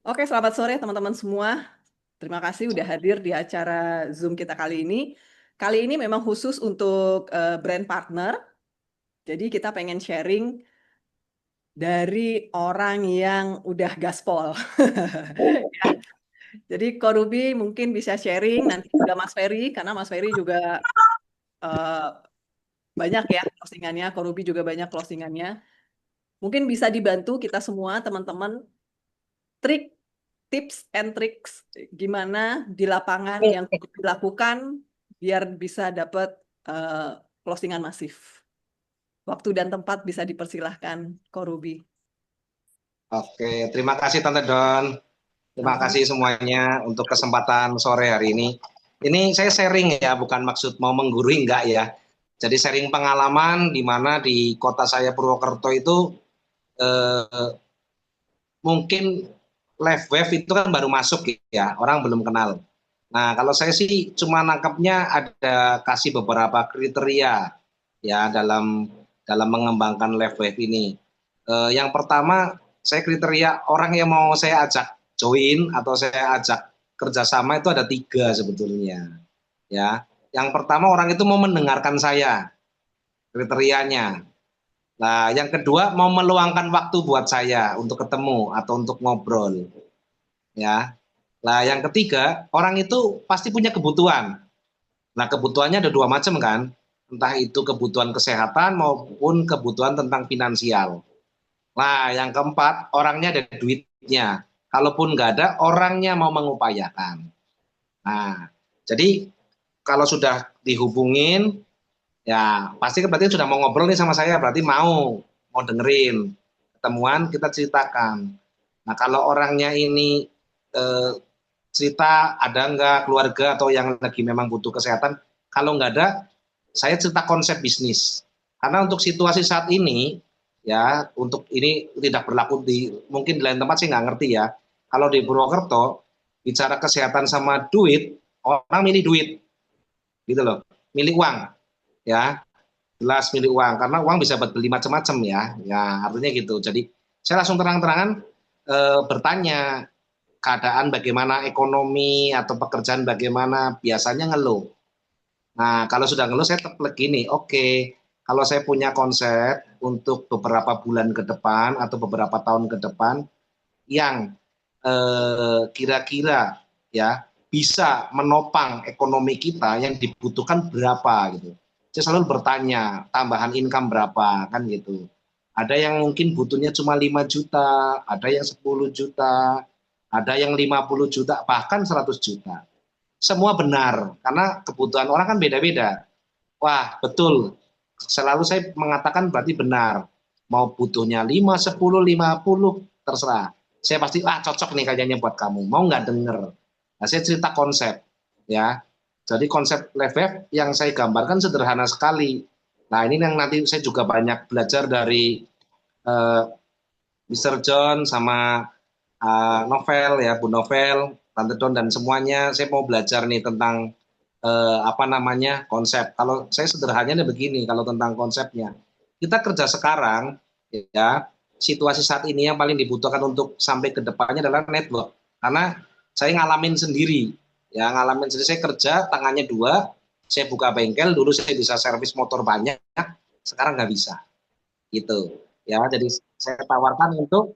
Oke, selamat sore teman-teman semua. Terima kasih udah hadir di acara Zoom kita kali ini. Kali ini memang khusus untuk brand partner. Jadi kita pengen sharing dari orang yang udah gaspol. Ya, jadi Korubi mungkin bisa sharing, nanti juga Mas Ferry, karena Mas Ferry juga eh, banyak ya closingannya, Korubi juga banyak closingannya. Mungkin bisa dibantu kita semua teman-teman trik tips and tricks gimana di lapangan yang perlu dilakukan biar bisa dapat eh, closingan masif. Waktu dan tempat bisa dipersilahkan, Korubi. Oke, terima kasih Tante Don. Terima Sama-sama. kasih semuanya untuk kesempatan sore hari ini. Ini saya sharing ya, bukan maksud mau menggurui enggak ya. Jadi sharing pengalaman di mana di kota saya Purwokerto itu eh, mungkin live wave itu kan baru masuk ya, orang belum kenal. Nah, kalau saya sih cuma nangkapnya ada kasih beberapa kriteria ya dalam mengembangkan live wave ini. Yang pertama, saya kriteria orang yang mau saya ajak join atau saya ajak kerjasama itu ada tiga sebetulnya. Ya, yang pertama orang itu mau mendengarkan saya kriterianya. Nah, yang kedua mau meluangkan waktu buat saya untuk ketemu atau untuk ngobrol. Ya, nah yang ketiga orang itu pasti punya kebutuhan. Nah, kebutuhannya ada dua macam kan, entah itu kebutuhan kesehatan maupun kebutuhan tentang finansial. Nah, yang keempat, orangnya ada duitnya. Kalaupun nggak ada, orangnya mau mengupayakan. Nah, jadi kalau sudah dihubungin, ya pasti berarti sudah mau ngobrol nih sama saya, berarti mau dengerin. Ketemuan kita ceritakan. Nah, kalau orangnya ini eh, cerita ada nggak keluarga atau yang lagi memang butuh kesehatan, kalau nggak ada, saya cerita konsep bisnis. Karena untuk situasi saat ini, ya untuk ini tidak berlaku di mungkin di lain tempat sih nggak ngerti ya. Kalau di Purwokerto bicara kesehatan sama duit, orang milih duit, gitu loh, milih uang, ya jelas milih uang karena uang bisa buat beli macam-macam ya artinya gitu. Jadi saya langsung terang-terangan bertanya keadaan bagaimana ekonomi atau pekerjaan bagaimana biasanya ngeluh. Nah, kalau sudah ngeluh saya teplek gini, oke, kalau saya punya konsep untuk beberapa bulan ke depan atau beberapa tahun ke depan yang kira-kira ya bisa menopang ekonomi kita yang dibutuhkan berapa gitu. Saya selalu bertanya, tambahan income berapa kan gitu. Ada yang mungkin butuhnya cuma 5 juta, ada yang 10 juta, ada yang 50 juta, bahkan 100 juta. Semua benar, karena kebutuhan orang kan beda-beda. Wah, betul. Selalu saya mengatakan berarti benar. Mau butuhnya 5, 10, 50, terserah. Saya pasti, cocok nih kayaknya buat kamu. Mau nggak denger? Nah, saya cerita konsep. Ya, jadi konsep live web yang saya gambarkan sederhana sekali. Nah, ini yang nanti saya juga banyak belajar dari uh, Mr. John sama Novel ya, Bu Novel, Tante Don dan semuanya. Saya mau belajar nih tentang apa namanya konsep. Kalau saya sederhananya begini, kalau tentang konsepnya, kita kerja sekarang ya situasi saat ini yang paling dibutuhkan untuk sampai ke depannya adalah network. Karena saya ngalamin sendiri, ya ngalamin sendiri saya kerja tangannya dua, saya buka bengkel dulu saya bisa servis motor banyak, sekarang nggak bisa, gitu. Ya, jadi saya tawarkan untuk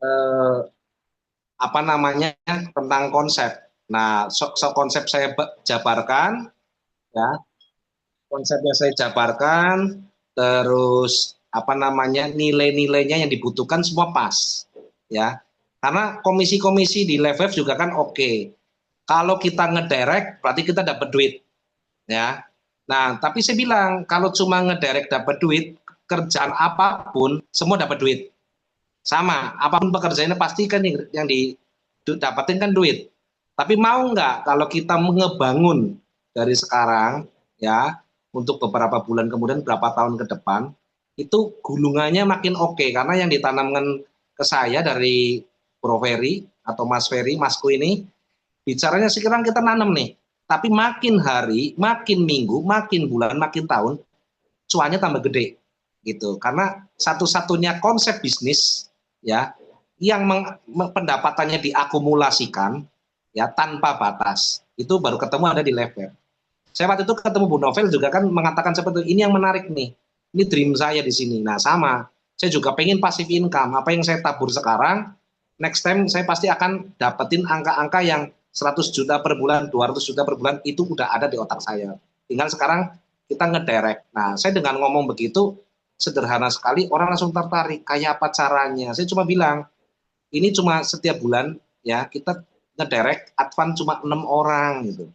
eh, apa namanya tentang konsep. Nah, konsep saya jabarkan, ya konsepnya saya jabarkan, terus apa namanya nilai-nilainya yang dibutuhkan semua pas, ya. Karena komisi-komisi di level juga kan oke. Kalau kita ngedirect berarti kita dapat duit, ya. Nah, tapi saya bilang kalau cuma ngedirect dapat duit, kerjaan apapun semua dapat duit. Sama, apapun pekerjaannya pasti kan yang didapatin kan duit. Tapi mau nggak kalau kita ngebangun dari sekarang ya untuk beberapa bulan kemudian berapa tahun ke depan itu gulungannya makin oke karena yang ditanamkan ke saya dari Bro Ferry atau Mas Ferry, Masku ini bicaranya sekarang kita nanam nih. Tapi makin hari, makin minggu, makin bulan, makin tahun cuannya tambah gede gitu. Karena satu-satunya konsep bisnis ya yang pendapatannya diakumulasikan ya tanpa batas, itu baru ketemu ada di level. Saya waktu itu ketemu Bu Novel juga kan mengatakan seperti ini yang menarik nih, ini dream saya di sini. Nah sama, saya juga pengen passive income, apa yang saya tabur sekarang, next time saya pasti akan dapetin angka-angka yang 100 juta per bulan, 200 juta per bulan, itu udah ada di otak saya. Tinggal sekarang kita ngedirect. Nah saya dengan ngomong begitu, sederhana sekali, orang langsung tertarik, kayak apa caranya. Saya cuma bilang, ini cuma setiap bulan ya kita ngedirect advance cuma 6 orang gitu.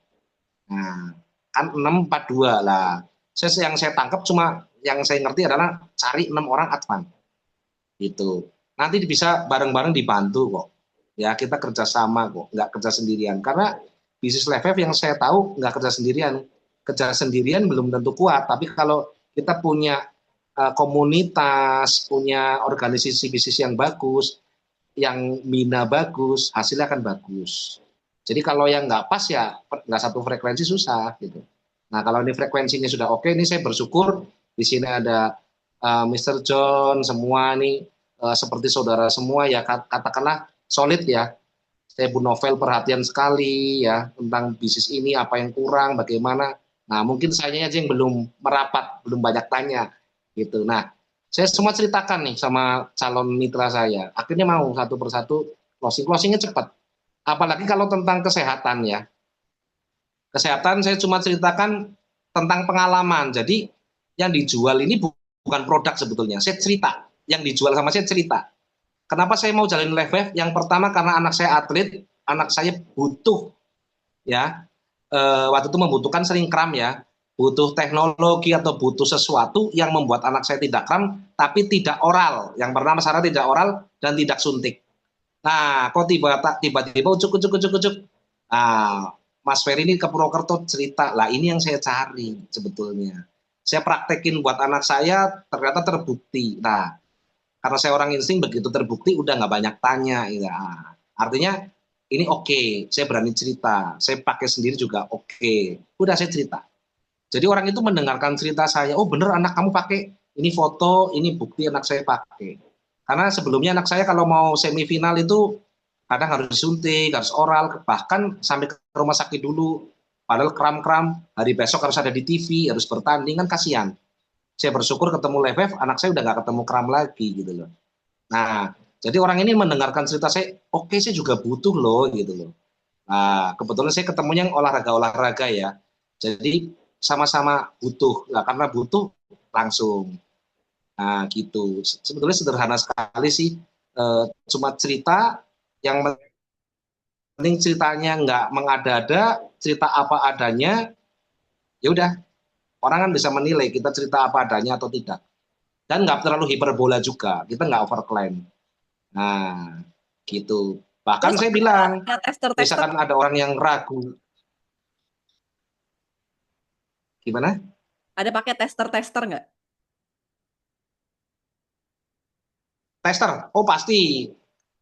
Nah, kan 642 lah. Yang saya tangkap cuma yang saya ngerti adalah cari 6 orang advance gitu. Nanti bisa bareng-bareng dibantu kok. Ya kita kerjasama kok, nggak kerja sendirian. Karena bisnis Levev yang saya tahu nggak kerja sendirian. Kerja sendirian belum tentu kuat. Tapi kalau kita punya komunitas, punya organisasi bisnis yang bagus, yang mina bagus, hasilnya akan bagus. Jadi kalau yang nggak pas ya nggak satu frekuensi susah gitu. Nah kalau ini frekuensinya sudah oke, ini saya bersyukur di sini ada Mr. John semua nih seperti saudara semua ya katakanlah solid ya. Saya Bu Novel perhatian sekali ya tentang bisnis ini apa yang kurang, bagaimana. Nah mungkin saya aja yang belum merapat, belum banyak tanya gitu. Nah saya semua ceritakan nih sama calon mitra saya. Akhirnya mau satu persatu closingnya cepat. Apalagi kalau tentang kesehatan ya. Kesehatan saya cuma ceritakan tentang pengalaman. Jadi yang dijual ini bukan produk sebetulnya. Saya cerita. Yang dijual sama saya cerita. Kenapa saya mau jalin Levev? Yang pertama karena anak saya atlet, anak saya butuh ya. Waktu itu membutuhkan sering kram ya. Butuh teknologi atau butuh sesuatu yang membuat anak saya tidak kram tapi tidak oral. Yang pertama syarat tidak oral dan tidak suntik. Nah, kok tiba-tiba ucuk. Nah, Mas Ferry ini ke Purwokerto cerita, lah ini yang saya cari sebetulnya. Saya praktekin buat anak saya, ternyata terbukti. Nah, karena saya orang insting, begitu terbukti udah nggak banyak tanya. Ya. Artinya ini oke, saya berani cerita. Saya pakai sendiri juga oke. Udah saya cerita. Jadi orang itu mendengarkan cerita saya, oh bener anak kamu pakai, ini foto, ini bukti anak saya pakai. Karena sebelumnya anak saya kalau mau semifinal itu kadang harus disuntik, harus oral, bahkan sampai ke rumah sakit dulu. Padahal kram-kram, hari besok harus ada di TV, harus bertanding, kan kasihan. Saya bersyukur ketemu Levev, anak saya udah nggak ketemu kram lagi gitu loh. Nah, jadi orang ini mendengarkan cerita saya, oke saya juga butuh loh gitu loh. Nah, kebetulan saya ketemunya yang olahraga-olahraga ya. Jadi sama-sama butuh. Nah, karena butuh langsung. Nah, gitu. Sebetulnya sederhana sekali sih. Cuma cerita yang penting ceritanya nggak mengada-ada, cerita apa adanya, ya udah orang kan bisa menilai kita cerita apa adanya atau tidak. Dan nggak terlalu hiperbola juga, kita nggak overclaim. Nah, gitu. Bahkan Terus saya bilang, ada tester-tester, misalkan ada orang yang ragu, gimana? ada pakai tester-tester nggak? Tester, oh pasti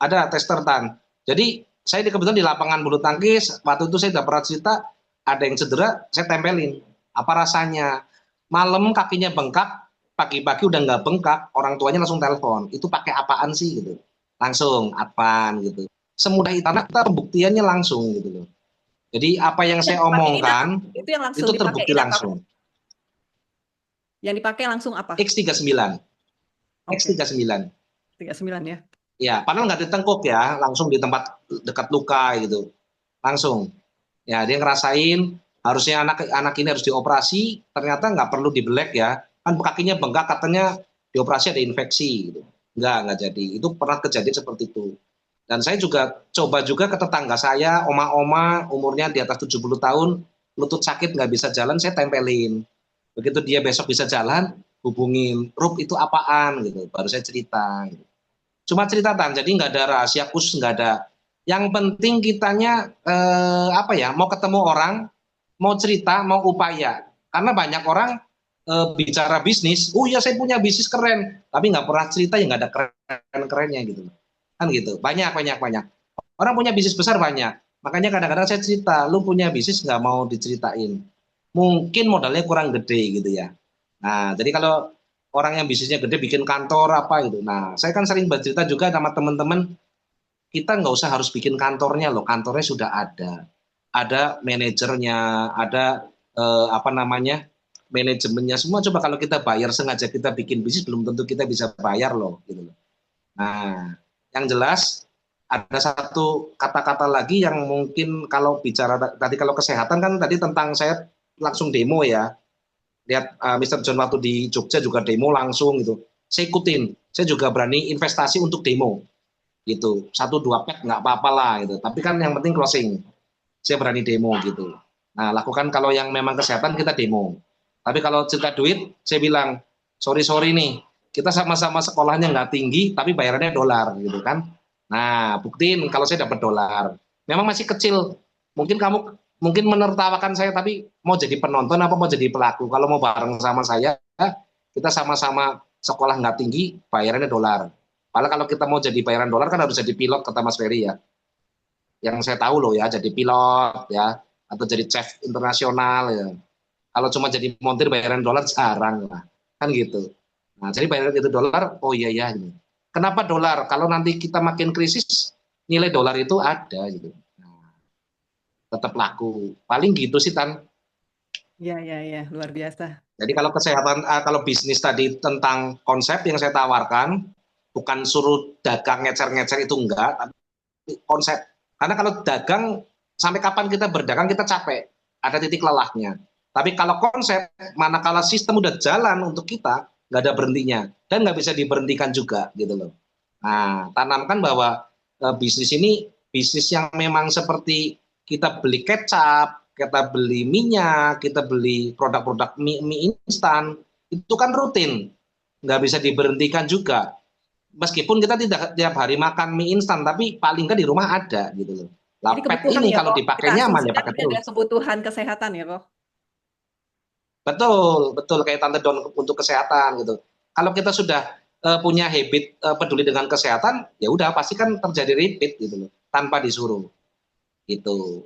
ada tester tan. Jadi saya kebetulan di lapangan bulu tangkis, waktu itu saya udah pernah cerita, ada yang cedera, saya tempelin. Apa rasanya? Malam kakinya bengkak, pagi-pagi udah nggak bengkak, orang tuanya langsung telepon. Itu pakai apaan sih gitu? Langsung advan gitu. Semudah itu, karena kita pembuktiannya langsung gitu loh. Jadi apa yang Yang saya dipakein apa? omongkan Itu yang langsung itu terbukti dipakein apa? langsung. Yang dipakai langsung apa? X39, Oke, X39. 39 ya. Ya, padahal nggak ditengkuk ya, langsung di tempat dekat luka gitu. Langsung. Ya, dia ngerasain harusnya anak ini harus dioperasi, ternyata nggak perlu dibelek ya. Kan kakinya bengkak katanya dioperasi ada infeksi gitu. Nggak jadi. Itu pernah kejadian seperti itu. Dan saya juga coba juga ke tetangga saya, oma-oma umurnya di atas 70 tahun, lutut sakit nggak bisa jalan, saya tempelin. Begitu dia besok bisa jalan, hubungin, Rup itu apaan gitu. Baru saya cerita gitu. Cuma cerita tan, jadi nggak ada rahasia khusus, nggak ada. Yang penting kitanya apa ya, mau ketemu orang, mau cerita, mau upaya. Karena banyak orang bicara bisnis, oh ya saya punya bisnis keren, tapi nggak pernah cerita ya nggak ada keren-kerennya gitu. Kan gitu, banyak. Orang punya bisnis besar banyak, makanya kadang-kadang saya cerita, lu punya bisnis nggak mau diceritain. Mungkin modalnya kurang gede gitu ya. Nah, jadi kalau orang yang bisnisnya gede bikin kantor apa gitu. Nah, saya kan sering bercerita juga sama teman-teman kita nggak usah harus bikin kantornya loh, kantornya sudah ada manajernya, ada apa namanya, manajemennya semua. Coba kalau kita bayar, sengaja kita bikin bisnis, belum tentu kita bisa bayar loh, gitu loh. Nah, yang jelas ada satu kata-kata lagi yang mungkin kalau bicara tadi, kalau kesehatan kan tadi tentang saya langsung demo ya. Lihat Mr. John waktu di Jogja juga demo langsung gitu. Saya ikutin, saya juga berani investasi untuk demo gitu. 1-2 pet nggak apa-apa lah gitu. Tapi kan yang penting closing. Saya berani demo gitu. Nah, lakukan kalau yang memang kesehatan kita demo. Tapi kalau cerita duit, saya bilang, sorry nih, kita sama-sama sekolahnya nggak tinggi, tapi bayarannya dolar gitu kan. Nah, buktiin kalau saya dapat dolar. Memang masih kecil. Mungkin kamu menertawakan saya, tapi mau jadi penonton apa mau jadi pelaku? Kalau mau bareng sama saya, kita sama-sama sekolah nggak tinggi, bayarannya dolar. Padahal kalau kita mau jadi bayaran dolar kan harus jadi pilot, kata Mas Ferry ya. Yang saya tahu loh ya, jadi pilot ya, atau jadi chef internasional ya. Kalau cuma jadi montir bayaran dolar jarang lah, kan gitu. Nah, jadi bayaran itu dolar, oh iya ya. Gitu. Kenapa dolar? Kalau nanti kita makin krisis, nilai dolar itu ada gitu. Nah, tetap laku. Paling gitu sih Tan. Ya, ya, ya, luar biasa. Jadi kalau kesehatan, kalau bisnis tadi tentang konsep yang saya tawarkan, bukan suruh dagang ngecer-ngecer itu enggak, tapi konsep. Karena kalau dagang, sampai kapan kita berdagang kita capek, ada titik lelahnya. Tapi kalau konsep, manakala sistem udah jalan untuk kita, nggak ada berhentinya dan nggak bisa diberhentikan juga gitu loh. Nah, tanamkan bahwa bisnis ini bisnis yang memang seperti kita beli kecap, kita beli minyak, kita beli produk-produk mie instan, itu kan rutin, nggak bisa diberhentikan juga. Meskipun kita tidak tiap hari makan mie instan, tapi paling nggak di rumah ada gitu loh. Jadi Lah pet kebutuhan ini ya kalau kok. dipakai Kita nyaman ya asumsikan pakai ini ada terus. kebutuhan kesehatan ya kok. Betul, betul kayak Tante Don untuk kesehatan gitu. Kalau kita sudah punya habit peduli dengan kesehatan, ya udah pasti kan terjadi repeat gitu loh, tanpa disuruh. Gitu.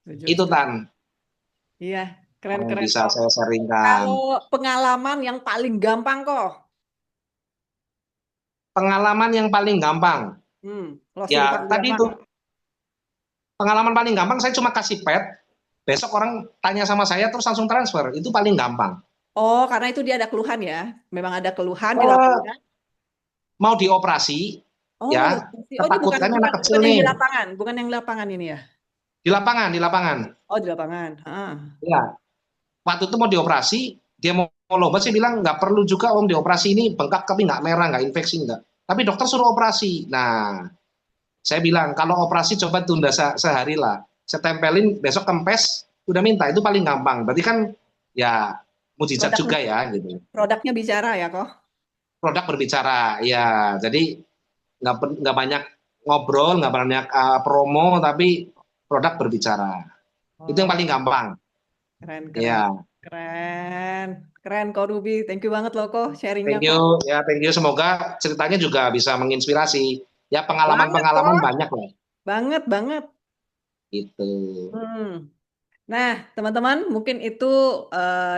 Setuju, Itu setuju. Tan Iya, yang keren-keren bisa kok. saya sharingkan. Kalau pengalaman yang paling gampang kok. Pengalaman yang paling gampang. Closing Ya, fund tadi berapa? itu pengalaman paling gampang saya cuma kasih pet, besok orang tanya sama saya terus langsung transfer. Itu paling gampang. Oh, karena itu dia ada keluhan ya. Memang ada keluhan di Oh, lapangan. mau dioperasi, Oh, mau ya, dioperasi. Oh, ini bukan ketakutan bukan anak kecil bukan yang nih. di lapangan, bukan yang di lapangan ini ya. Di lapangan, di lapangan. Oh, di lapangan. Ah. Ya, waktu itu mau dioperasi, dia mau lomba, saya bilang nggak perlu juga om dioperasi, ini bengkak tapi nggak merah, nggak infeksi, nggak. Tapi dokter suruh operasi. Nah, saya bilang kalau operasi coba tunda sehari lah. Saya tempelin besok kempes, udah minta, itu paling gampang. Berarti kan ya mujizat Produk juga ya gitu. produknya bicara ya kok. Produk berbicara, ya. Jadi nggak banyak ngobrol, nggak banyak promo, tapi produk berbicara. Itu yang Oh, paling gampang. keren keren Ya. keren keren kok Ruby. Thank you banget loh kok sharingnya Thank kok. you, ya thank you. Semoga ceritanya juga bisa menginspirasi. Ya Banget pengalaman-pengalaman kok. banyak lah. Banget banget. Itu. Hmm. Nah, teman-teman, mungkin itu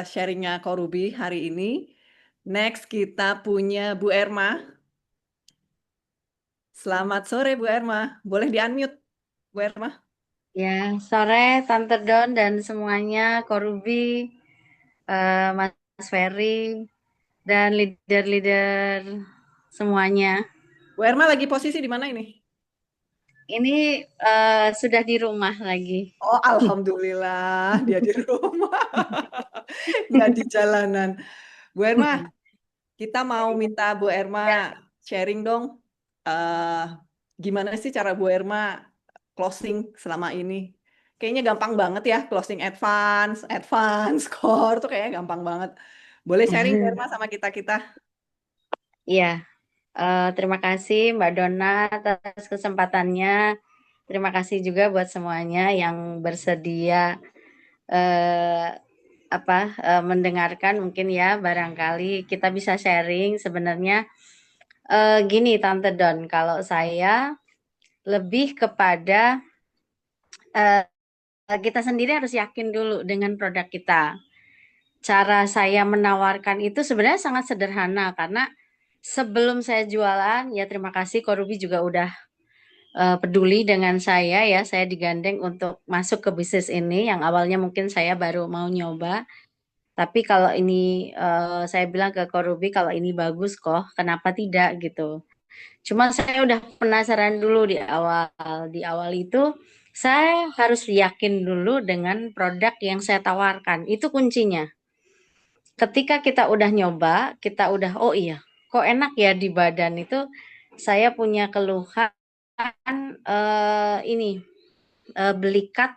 sharingnya Ko Ruby hari ini. Next kita punya Bu Erma. Selamat sore Bu Erma. Boleh di-unmute Bu Erma? Ya, sore Tante Don dan semuanya, Korubi, Mas Ferry, dan leader-leader semuanya. Bu Erma lagi posisi di mana ini? Ini sudah di rumah lagi. Oh, alhamdulillah dia di rumah, nggak di jalanan. Bu Erma, kita mau minta Bu Erma Ya, sharing dong. eh Gimana sih cara Bu Erma closing selama ini? Kayaknya gampang banget ya closing advance, advance, core tuh kayaknya gampang banget. Boleh sharing Bu Erma sama kita-kita? Iya, terima kasih Mbak Donna atas kesempatannya. Terima kasih juga buat semuanya yang bersedia eh, mendengarkan mungkin ya, barangkali kita bisa sharing sebenarnya. Gini Tante Don, kalau saya lebih kepada kita sendiri harus yakin dulu dengan produk kita. Cara saya menawarkan itu sebenarnya sangat sederhana karena sebelum saya jualan, ya terima kasih Korubi juga udah peduli dengan saya ya, saya digandeng untuk masuk ke bisnis ini yang awalnya mungkin saya baru mau nyoba. Tapi kalau ini saya bilang ke Korubi kalau ini bagus kok, kenapa tidak gitu. Cuma saya udah penasaran dulu di awal. Di awal itu saya harus yakin dulu dengan produk yang saya tawarkan. Itu kuncinya. Ketika kita udah nyoba, kita udah oh iya, kok enak ya di badan itu. Saya punya keluhan ini belikat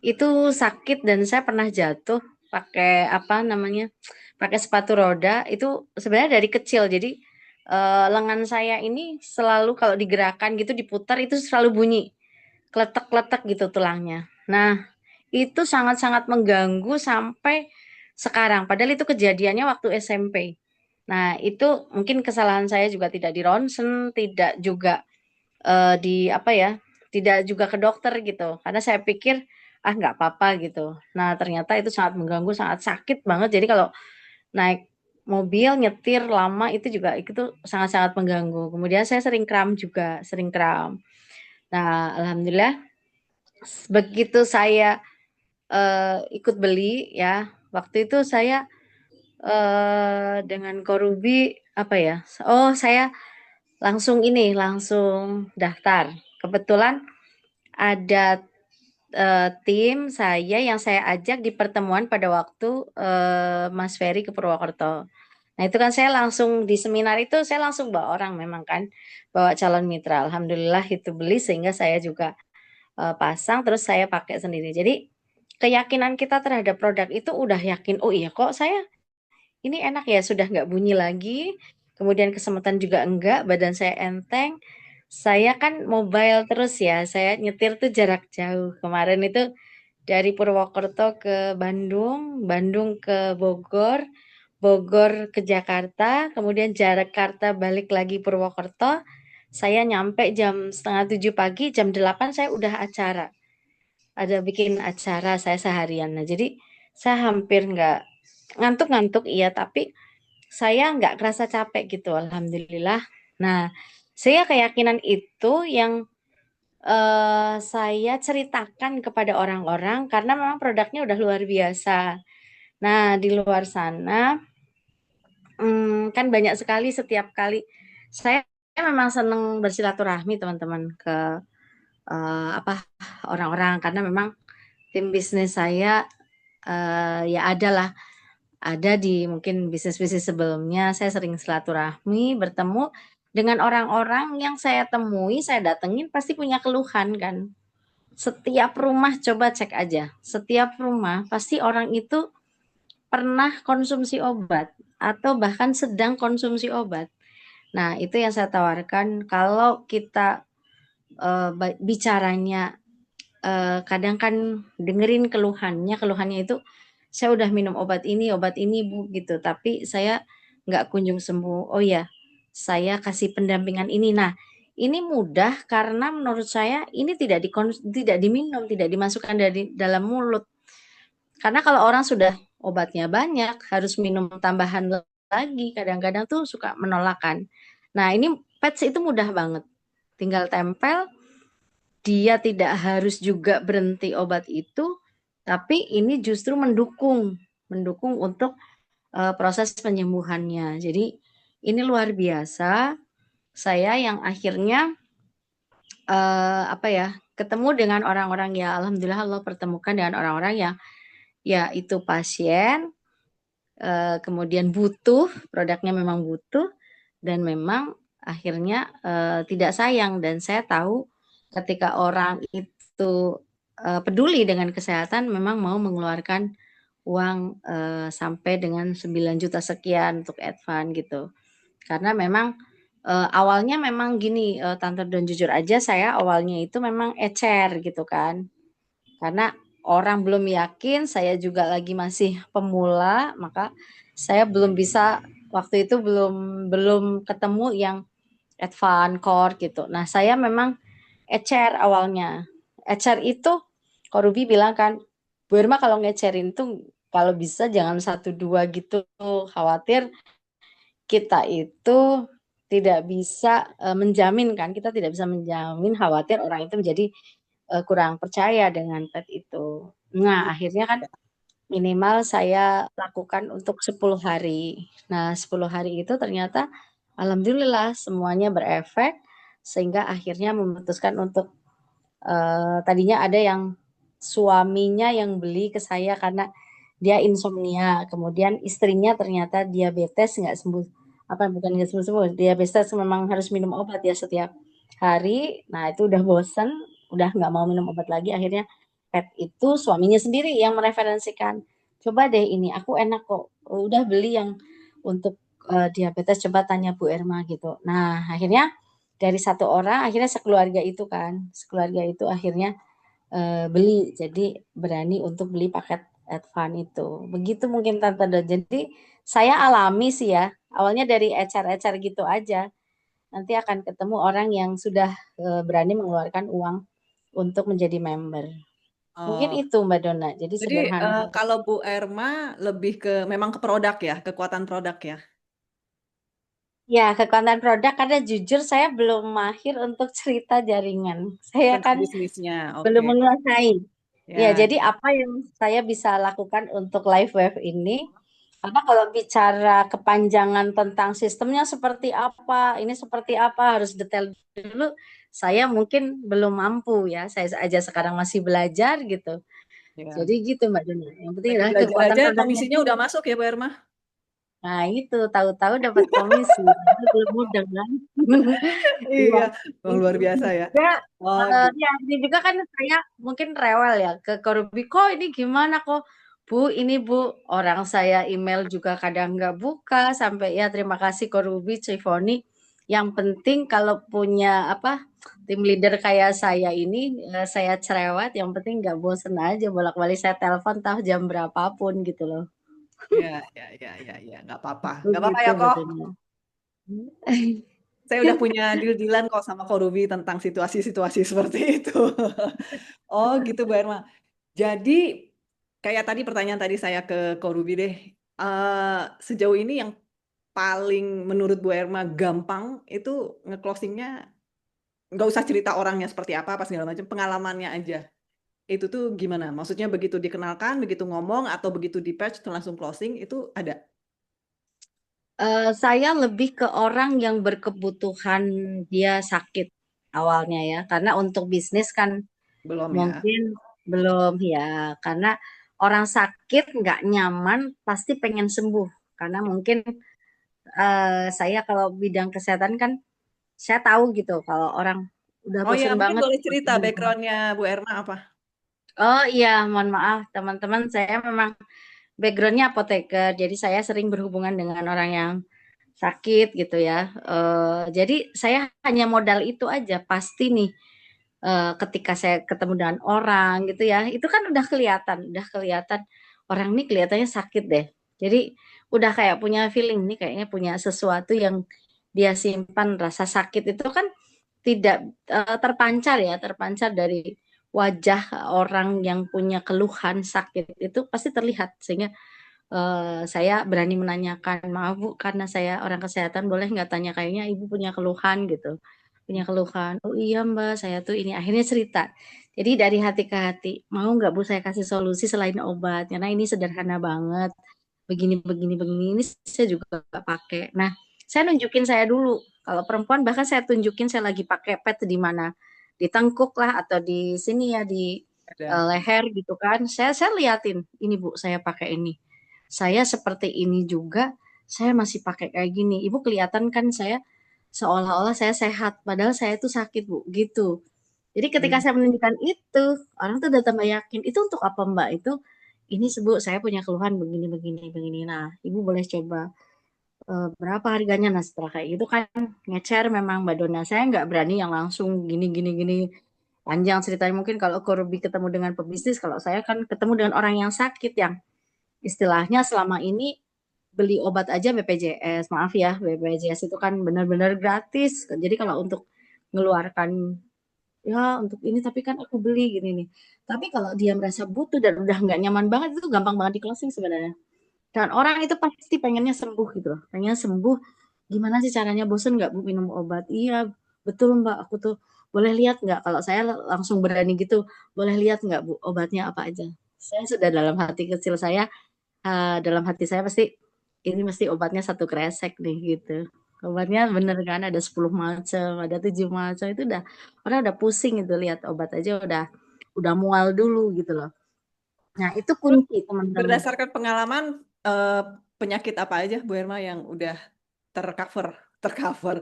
itu sakit dan saya pernah jatuh pakai apa namanya? Pakai sepatu roda itu sebenarnya dari kecil. Jadi lengan saya ini selalu kalau digerakkan gitu diputar itu selalu bunyi kletek-kletek gitu tulangnya. Nah, itu sangat-sangat mengganggu sampai sekarang. Padahal itu kejadiannya waktu SMP. Nah, itu mungkin kesalahan saya juga tidak di ronsen, tidak juga di apa ya, tidak juga ke dokter gitu. Karena saya pikir ah nggak apa-apa gitu. Nah, ternyata itu sangat mengganggu, sangat sakit banget. Jadi kalau naik mobil nyetir lama itu juga itu sangat-sangat mengganggu. Kemudian saya sering kram juga, sering kram. Nah, alhamdulillah begitu saya ikut beli ya, waktu itu saya dengan Korubi apa ya? Oh, saya langsung ini, langsung daftar. Kebetulan ada tim saya yang saya ajak di pertemuan pada waktu Mas Ferry ke Purwokerto. Nah, itu kan saya langsung di seminar itu saya langsung bawa orang memang kan, bawa calon mitra. Alhamdulillah itu beli sehingga saya juga pasang terus saya pakai sendiri. Jadi keyakinan kita terhadap produk itu udah yakin, oh iya kok saya ini enak ya sudah nggak bunyi lagi, kemudian kesemutan juga enggak, badan saya enteng. Saya kan mobile terus ya, saya nyetir tuh jarak jauh. Kemarin itu dari Purwokerto ke Bandung, Bandung ke Bogor, Bogor ke Jakarta, kemudian Jakarta balik lagi Purwokerto. Saya nyampe jam setengah 7 pagi, jam 8 saya udah acara. Ada bikin acara saya seharian. Nah, jadi saya hampir nggak ngantuk-ngantuk iya, tapi saya nggak kerasa capek gitu, alhamdulillah. Nah, saya keyakinan itu yang saya ceritakan kepada orang-orang karena memang produknya udah luar biasa. Nah, di luar sana kan banyak sekali setiap kali saya memang senang bersilaturahmi teman-teman ke apa orang-orang karena memang tim bisnis saya ya ada di mungkin bisnis-bisnis sebelumnya saya sering silaturahmi bertemu dengan orang-orang yang saya temui saya datengin pasti punya keluhan kan. Setiap rumah coba cek aja, setiap rumah pasti orang itu pernah konsumsi obat atau bahkan sedang konsumsi obat. Nah, itu yang saya tawarkan kalau kita bicaranya kadang kan dengerin keluhannya itu saya udah minum obat ini Bu gitu, tapi saya nggak kunjung sembuh. Oh ya, saya kasih pendampingan ini. Nah, ini mudah karena menurut saya ini tidak diminum, tidak dimasukkan dari dalam mulut. Karena kalau orang sudah obatnya banyak, harus minum tambahan lagi, kadang-kadang tuh suka menolakan. Nah, ini patch itu mudah banget. Tinggal tempel, dia tidak harus juga berhenti obat itu, tapi ini justru mendukung untuk proses penyembuhannya. Jadi ini luar biasa. Saya yang akhirnya apa ya ketemu dengan orang-orang ya alhamdulillah Allah pertemukan dengan orang-orang yang ya itu pasien kemudian butuh produknya memang butuh dan memang akhirnya tidak sayang dan saya tahu ketika orang itu peduli dengan kesehatan memang mau mengeluarkan uang sampai dengan 9 juta sekian untuk advance gitu. Karena memang awalnya memang gini Tante Don jujur aja saya awalnya itu memang ecer gitu kan. Karena orang belum yakin, saya juga lagi masih pemula, maka saya belum bisa waktu itu belum ketemu yang advance core gitu. Nah, saya memang ecer awalnya. Ecer itu Korubi bilang kan, Bu Irma kalau ngecerin tuh kalau bisa jangan 1 2 gitu, khawatir kita itu tidak bisa menjamin kan, kita tidak bisa menjamin, khawatir orang itu menjadi kurang percaya dengan pet itu. Nah, akhirnya kan minimal saya lakukan untuk 10 hari. Nah, 10 hari itu ternyata alhamdulillah semuanya berefek sehingga akhirnya memutuskan untuk tadinya ada yang suaminya yang beli ke saya karena dia insomnia, kemudian istrinya ternyata diabetes nggak sembuh, apa bukan nggak sembuh-sembuh, diabetes memang harus minum obat ya setiap hari. Nah itu udah bosen, udah nggak mau minum obat lagi, akhirnya pet itu suaminya sendiri yang mereferensikan, coba deh ini aku enak kok, udah beli yang untuk diabetes, coba tanya Bu Erma gitu. Nah akhirnya dari satu orang akhirnya sekeluarga itu akhirnya beli, jadi berani untuk beli paket advance itu. Begitu mungkin Tante Do. Jadi saya alami sih ya, awalnya dari ecer-ecer gitu aja. Nanti akan ketemu orang yang sudah berani mengeluarkan uang untuk menjadi member. Mungkin Oh, itu Mbak Dona. Jadi jadi sederhana. kalau Bu Erma lebih ke memang ke produk ya, kekuatan produk ya. Ya, ke konten produk karena jujur saya belum mahir untuk cerita jaringan. Saya Tentang kan bisnisnya, belum oke. menguasai. Ya, Ya, jadi apa yang saya bisa lakukan untuk live wave ini? Karena kalau bicara kepanjangan tentang sistemnya seperti apa, ini seperti apa, harus detail dulu. Saya mungkin belum mampu ya. Saya aja sekarang masih belajar gitu. ya. Jadi gitu Mbak Dona. Yang penting Lagi adalah belajar kekuatan aja produknya. komisinya udah masuk ya Bu Erma. Nah itu tahu-tahu dapat komisi. Itu belum mudah kan? Iya. Iya, Wah, luar biasa ya. Juga Oh, gitu. ya ini juga kan saya mungkin rewel ya ke Korubi, kok ini gimana kok Bu, ini Bu, orang saya email juga kadang nggak buka, sampai ya terima kasih Korubi, Cifoni. Yang penting kalau punya apa tim leader kayak saya ini, saya cerewet, yang penting nggak bosen aja bolak-balik saya telepon tahu jam berapapun gitu loh. Ya, ya, nggak apa-apa. Nggak apa-apa Begitu ya kok. betulnya. Saya udah punya deal-dealan kok sama Korubi tentang situasi-situasi seperti itu. Oh, gitu Bu Erma. Jadi, kayak tadi pertanyaan tadi saya ke Korubi deh. Eh, Sejauh ini yang paling menurut Bu Erma gampang itu nge-closingnya nggak usah cerita orangnya seperti apa segala macam, pengalamannya aja. Itu tuh gimana? Maksudnya begitu dikenalkan, begitu ngomong, atau begitu di patch langsung closing, itu ada? Saya lebih ke orang yang berkebutuhan dia sakit awalnya ya, karena untuk bisnis kan Belum ya? mungkin belum ya, karena orang sakit nggak nyaman pasti pengen sembuh, karena mungkin saya kalau bidang kesehatan kan saya tahu gitu kalau orang udah Oh ya, bosen mungkin banget. boleh cerita backgroundnya Bu Erma apa? Oh iya, mohon maaf teman-teman, saya memang backgroundnya apoteker, jadi saya sering berhubungan dengan orang yang sakit gitu ya. Jadi saya hanya modal itu aja pasti nih ketika saya ketemu dengan orang gitu ya, itu kan udah kelihatan orang ini kelihatannya sakit deh. Jadi udah kayak punya feeling nih kayaknya punya sesuatu yang dia simpan, rasa sakit itu kan tidak terpancar ya, terpancar dari wajah orang yang punya keluhan sakit itu pasti terlihat, sehingga saya berani menanyakan, "Maaf Bu, karena saya orang kesehatan boleh nggak tanya, kayaknya Ibu punya keluhan," gitu. Punya keluhan, "Oh iya Mbak, saya tuh ini." Akhirnya cerita. Jadi dari hati ke hati, "Mau nggak Bu saya kasih solusi selain obat? Karena ini sederhana banget, begini begini begini, ini saya juga nggak pakai." Nah, saya nunjukin saya dulu. Kalau perempuan bahkan saya tunjukin saya lagi pakai pad di mana, di tengkuk lah atau di sini ya, di Ada. leher gitu kan. Saya liatin, "Ini Bu, saya pakai ini. Saya seperti ini juga, saya masih pakai kayak gini. Ibu kelihatan kan saya seolah-olah saya sehat, padahal saya itu sakit Bu," gitu. Jadi ketika Hmm. saya menunjukkan itu, orang tuh udah tambah yakin, "Itu untuk apa Mbak?" Itu, "Ini Bu, saya punya keluhan begini begini begini. Nah, Ibu boleh coba berapa harganya?" Nah setelah kayak gitu kan ngecer memang Mbak Dona. Saya nggak berani yang langsung gini gini gini panjang ceritanya. Mungkin kalau Korbi ketemu dengan pebisnis, kalau saya kan ketemu dengan orang yang sakit yang istilahnya selama ini beli obat aja BPJS, maaf ya, BPJS itu kan benar-benar gratis. Jadi kalau untuk mengeluarkan ya untuk ini tapi kan aku beli gini nih. Tapi kalau dia merasa butuh dan udah nggak nyaman banget itu gampang banget di closing sebenarnya. Dan orang itu pasti pengennya sembuh gitu loh, pengen sembuh gimana sih caranya, bosen nggak Bu minum obat? Iya betul Mbak, aku tuh boleh lihat nggak? Kalau saya langsung berani gitu, boleh lihat nggak Bu obatnya apa aja? Saya sudah dalam hati kecil saya, dalam hati saya pasti ini mesti obatnya satu kresek nih gitu. Obatnya bener kan ada 10 macam, ada 7 macam, itu udah orang udah pusing itu lihat obat aja udah mual dulu gitu loh. Nah, itu Terus kunci teman-teman. berdasarkan pengalaman eh, penyakit apa aja Bu Herma yang udah tercover, tercover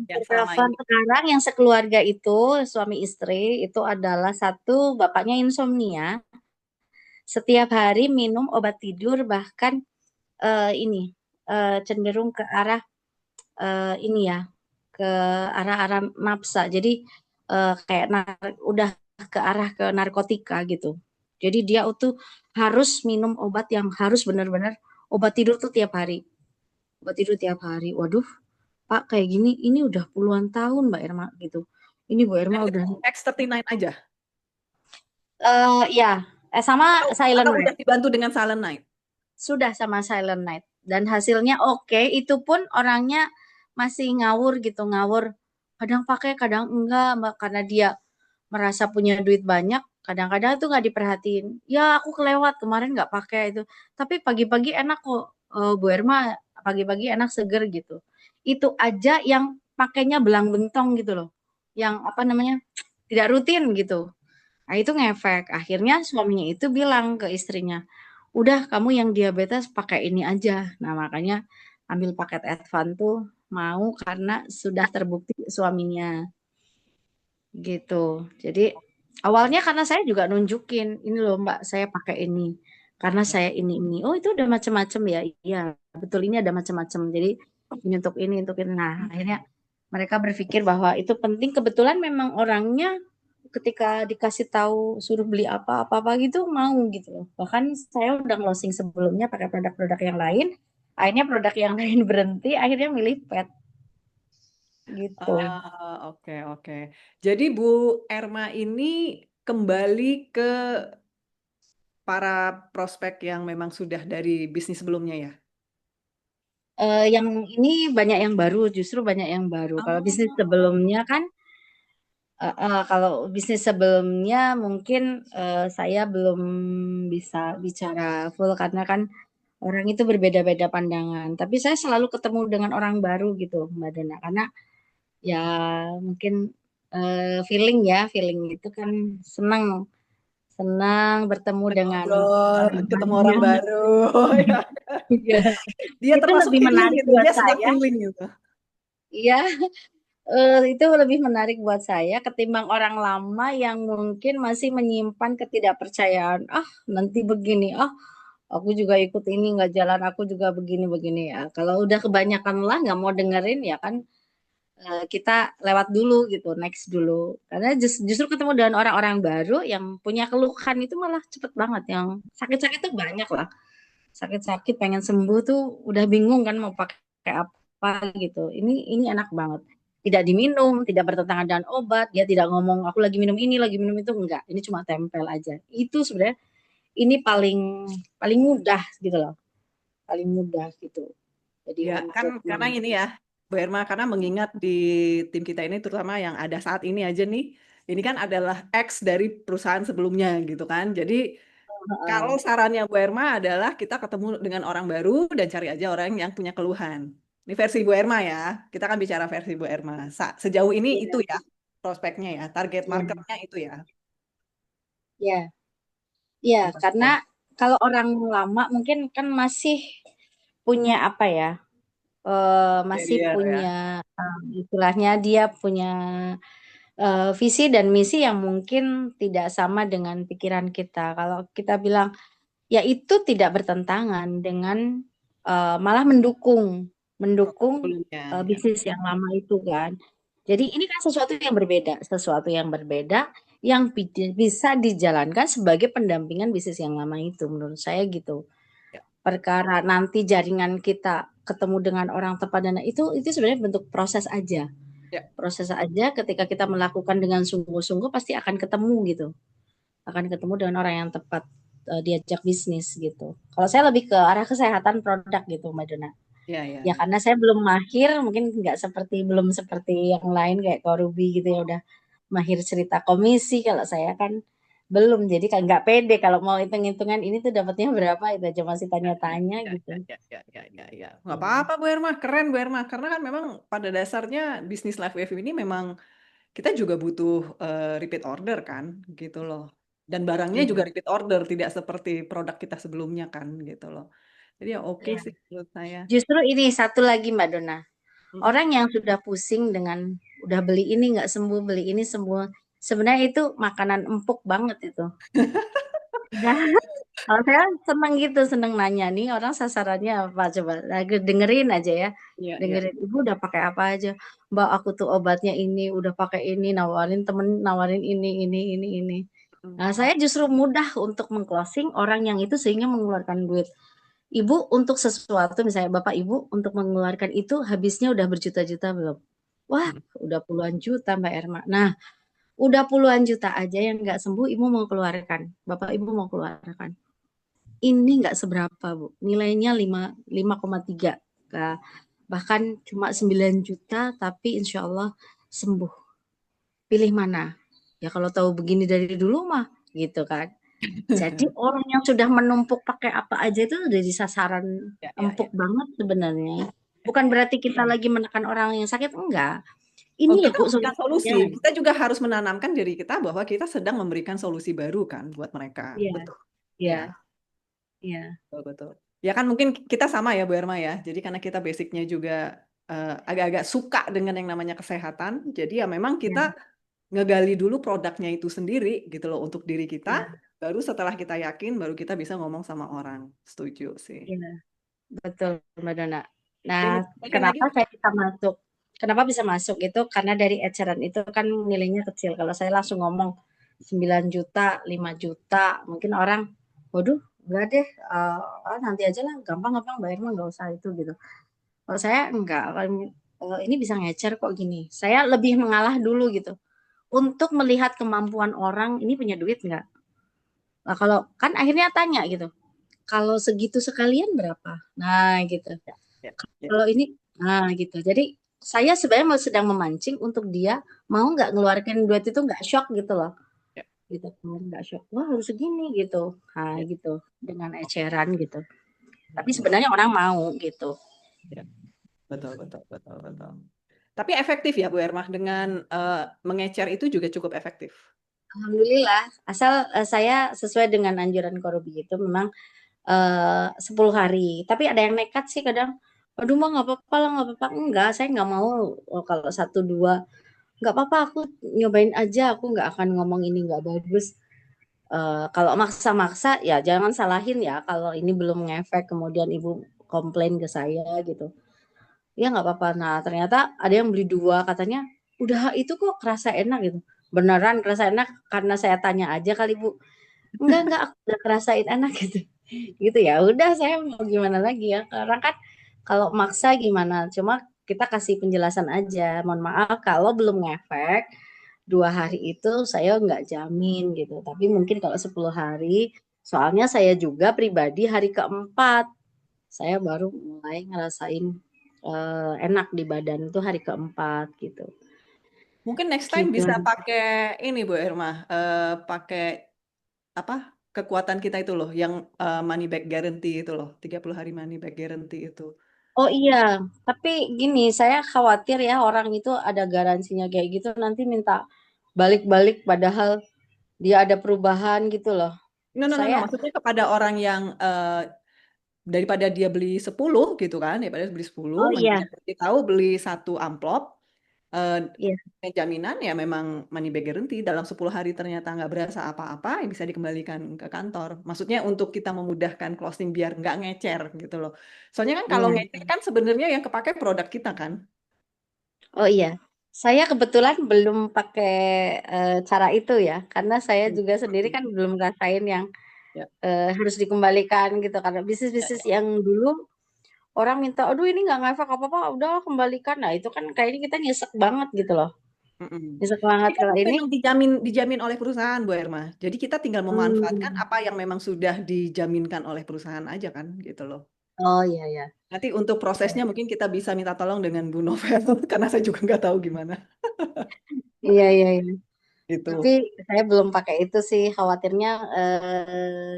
yang selama Tercover ini? sekarang yang sekeluarga itu suami istri itu adalah satu bapaknya insomnia, setiap hari minum obat tidur bahkan ini cenderung ke arah ini ya ke arah-arah nafsa. Jadi kayak udah ke arah ke narkotika gitu. Jadi dia tuh harus minum obat yang harus benar-benar obat tidur tuh tiap hari. Obat tidur tiap hari. Waduh, Pak kayak gini ini udah puluhan tahun Mbak Irma gitu. Ini Bu Dan Irma itu udah X39 aja? ya sama Atau Silent udah Night. dibantu dengan Silent Night? Sudah sama Silent Night. Dan hasilnya oke, itu pun orangnya masih ngawur gitu, ngawur. Kadang pakai, kadang enggak, Mbak, karena dia merasa punya duit banyak, kadang-kadang itu nggak diperhatiin. Ya aku kelewat kemarin nggak pakai itu. Tapi pagi-pagi enak kok, Bu Erma, pagi-pagi enak seger gitu. Itu aja yang pakainya belang bentong gitu loh. Yang apa namanya, tidak rutin gitu. Nah, itu ngefek. Akhirnya suaminya itu bilang ke istrinya, udah kamu yang diabetes pakai ini aja. Nah, makanya ambil paket Advan tuh mau karena sudah terbukti suaminya gitu. Jadi awalnya karena saya juga nunjukin, ini loh Mbak, saya pakai ini. Karena saya ini. Oh, itu udah macam-macam ya. Iya, betul ini ada macam-macam. Jadi ini untuk ini, untuk ini. Nah, akhirnya mereka berpikir bahwa itu penting. Kebetulan memang orangnya ketika dikasih tahu suruh beli apa gitu mau gitu loh. Bahkan saya udah closing sebelumnya pakai produk-produk yang lain. Akhirnya produk yang lain berhenti, akhirnya milih pet gitu. Oke, oke. Jadi Bu Erma ini kembali ke para prospek yang memang sudah dari bisnis sebelumnya ya? Yang ini banyak yang baru, justru banyak yang baru. Kalau bisnis Oh, sebelumnya kan, kalau bisnis sebelumnya mungkin saya belum bisa bicara full karena kan orang itu berbeda-beda pandangan. Tapi saya selalu ketemu dengan orang baru gitu, Mbak Dana. Karena ya mungkin feeling ya, feeling itu kan senang, senang bertemu dengan ngobrol, orang ketemu baru. orang baru. Ya. Iya. Dia Itu termasuk lebih feeling menarik gitu, buat dia senang saya. feeling gitu. Iya, itu lebih menarik buat saya ketimbang orang lama yang mungkin masih menyimpan ketidakpercayaan. Ah, nanti begini. Ah, aku juga ikut ini nggak jalan. Aku juga begini-begini ya. Kalau udah kebanyakan lah nggak mau dengerin ya kan kita lewat dulu gitu, next dulu. Karena justru ketemu dengan orang-orang baru yang punya keluhan itu malah cepet banget. Yang sakit-sakit tuh banyak lah. Sakit-sakit pengen sembuh tuh udah bingung kan mau pakai apa gitu. Ini enak banget. Tidak diminum, tidak bertentangan dengan obat, dia tidak ngomong aku lagi minum ini, lagi minum itu enggak. Ini cuma tempel aja. Itu sebenarnya ini paling paling mudah gitu loh. Paling mudah gitu. Jadi Ya, kan untuk karena ini ya, Bu Erma, karena mengingat di tim kita ini terutama yang ada saat ini aja nih, ini kan adalah X dari perusahaan sebelumnya gitu kan. Jadi kalau sarannya Bu Erma adalah kita ketemu dengan orang baru dan cari aja orang yang punya keluhan. Ini versi Bu Erma ya. Kita kan bicara versi Bu Erma. Sejauh ini ya, itu ya prospeknya ya, target ya, marketnya itu ya. ya, ya, karena kalau orang lama mungkin kan masih punya apa ya? Masih Barrier punya ya. istilahnya dia punya visi dan misi yang mungkin tidak sama dengan pikiran kita. Kalau kita bilang ya itu tidak bertentangan dengan malah mendukung Sebelumnya ya. bisnis yang lama itu kan. Jadi ini kan sesuatu yang berbeda yang bisa dijalankan sebagai pendampingan bisnis yang lama itu menurut saya gitu. Ya. Perkara nanti jaringan kita ketemu dengan orang tepat dan itu sebenarnya bentuk proses aja. Ya. Proses aja ketika kita melakukan dengan sungguh-sungguh pasti akan ketemu gitu. Akan ketemu dengan orang yang tepat diajak bisnis gitu. Kalau saya lebih ke arah kesehatan produk gitu Mbak Dona. Ya, ya, Ya ya. karena saya belum mahir, mungkin belum seperti yang lain kayak Korubi gitu ya udah mahir cerita komisi. Kalau saya kan belum, jadi kan nggak pede kalau mau hitung-hitungan ini tuh dapatnya berapa itu aja masih Ya, ya, tanya-tanya ya, gitu. ya. Nggak apa-apa Bu Herma, keren Bu Herma. Karena kan memang pada dasarnya bisnis live wave ini memang kita juga butuh repeat order kan, gitu loh. Dan barangnya juga Iya. repeat order, tidak seperti produk kita sebelumnya kan, gitu loh. Jadi ya oke Iya. sih menurut saya. Justru ini satu lagi Mbak Dona. Mm-mm. Orang yang sudah pusing dengan udah beli ini nggak sembuh, beli ini sembuh. Sebenarnya itu makanan empuk banget itu. Udah, kalau saya seneng gitu, seneng nanya nih orang sasarannya apa coba. Lagi dengerin aja ya. Iya, iya. Dengerin ibu udah pakai apa aja. Mbak aku tuh obatnya ini, udah pakai ini, nawarin temen, nawarin ini. Mm. Nah, saya justru mudah untuk mengclosing orang yang itu sehingga mengeluarkan duit. Ibu untuk sesuatu, misalnya Bapak Ibu untuk mengeluarkan itu habisnya udah berjuta-juta belum? Wah, Mm. udah puluhan juta Mbak Erma. Nah, udah puluhan juta aja yang nggak sembuh, Ibu mau keluarkan. Bapak Ibu mau keluarkan. Ini nggak seberapa, Bu. Nilainya 5,3. Bahkan cuma 9 juta, tapi insya Allah sembuh. Pilih mana? Ya kalau tahu begini dari dulu mah, gitu kan. Jadi orang yang sudah menumpuk pakai apa aja itu udah di sasaran Ya, ya, ya. empuk banget sebenarnya. Bukan berarti kita lagi menekan orang yang sakit, enggak. Ini Oh, loh kita Bu memberikan solusinya. solusi. Kita juga harus menanamkan diri kita bahwa kita sedang memberikan solusi baru kan buat mereka. Iya, Betul. iya, Ya, iya, betul, betul. Ya kan mungkin kita sama ya Bu Erma ya. Jadi karena kita basicnya juga agak-agak suka dengan yang namanya kesehatan. Jadi ya memang kita iya, ngegali dulu produknya itu sendiri gitu loh untuk diri kita. iya, Baru setelah kita yakin, baru kita bisa ngomong sama orang. Setuju sih. iya. Betul, Mbak Dona. Oke, Nah, mau tambahin lagi? kenapa saya bisa masuk? Kenapa bisa masuk itu karena dari eceran itu kan nilainya kecil. Kalau saya langsung ngomong 9 juta, 5 juta, mungkin orang, waduh, enggak deh, nanti aja lah, gampang-gampang bayar mah nggak usah itu gitu. Kalau saya enggak, ini bisa ngecer kok gini. Saya lebih mengalah dulu gitu. Untuk melihat kemampuan orang, ini punya duit nggak? Nah, kalau kan akhirnya tanya gitu, kalau segitu sekalian berapa? Nah, gitu. Ya, ya, ya. Kalau ini, nah gitu. Jadi saya sebenarnya sedang memancing untuk dia mau nggak ngeluarin duit itu nggak shock gitu loh. Ya, Gitu kan, nggak shock. Wah harus segini gitu. Nah ya, gitu. Dengan eceran gitu. Tapi ya, sebenarnya orang mau gitu. ya. Betul, betul, betul, betul. Tapi efektif ya Bu Ermah dengan mengecer itu juga cukup efektif. Alhamdulillah. Asal saya sesuai dengan anjuran Korubi itu memang 10 hari. Tapi ada yang nekat sih kadang. Aduh mah nggak apa-apa lah, nggak apa-apa. Enggak, saya nggak mau kalau satu dua. Nggak apa-apa, aku nyobain aja. Aku nggak akan ngomong ini nggak bagus. Kalau maksa-maksa ya jangan salahin ya kalau ini belum ngefek kemudian ibu komplain ke saya gitu. Ya nggak apa-apa. Nah ternyata ada yang beli dua katanya udah itu kok kerasa enak gitu. Beneran kerasa enak karena saya tanya aja kali bu. Enggak aku udah kerasain enak gitu. Gitu ya udah saya mau gimana lagi ya karena kan kalau maksa gimana cuma kita kasih penjelasan aja mohon maaf kalau belum ngefek 2 hari itu saya nggak jamin gitu tapi mungkin kalau 10 hari soalnya saya juga pribadi hari keempat saya baru mulai ngerasain enak di badan itu hari keempat gitu Mungkin next time gitu bisa pakai ini Bu Irma, pakai apa kekuatan kita itu loh, yang money back guarantee itu loh, 30 hari money back guarantee itu. oh iya tapi gini saya khawatir ya orang itu ada garansinya kayak gitu nanti minta balik-balik padahal dia ada perubahan gitu loh. No, no, no, no. Saya Maksudnya kepada orang yang daripada dia beli 10 gitu kan, daripada beli 10, oh mendingan iya, tahu beli satu amplop eh, iya, jaminan ya memang money back guarantee dalam 10 hari ternyata nggak berasa apa-apa yang bisa dikembalikan ke kantor. Maksudnya untuk kita memudahkan closing biar nggak ngecer gitu loh. Soalnya kan kalau iya. ngecer kan sebenarnya yang kepakai produk kita kan. Oh iya. Saya kebetulan belum pakai cara itu ya, karena saya Hmm. juga sendiri kan belum ngerasain yang Ya, harus dikembalikan gitu. Karena ya, bisnis-bisnis ya. yang dulu orang minta, aduh ini nggak ngefek apa-apa, udah kembalikan. Nah itu kan kayaknya kita nyesek banget gitu loh. Mm-mm. Nyesek Tapi banget kan kalau itu ini. memang dijamin oleh perusahaan Bu Erma. Jadi kita tinggal memanfaatkan Hmm. apa yang memang sudah dijaminkan oleh perusahaan aja kan gitu loh. Oh iya ya. Nanti untuk prosesnya mungkin kita bisa minta tolong dengan Bu Novel karena saya juga nggak tahu gimana. Iya, iya, iya. Tapi Gitu. saya belum pakai itu sih, khawatirnya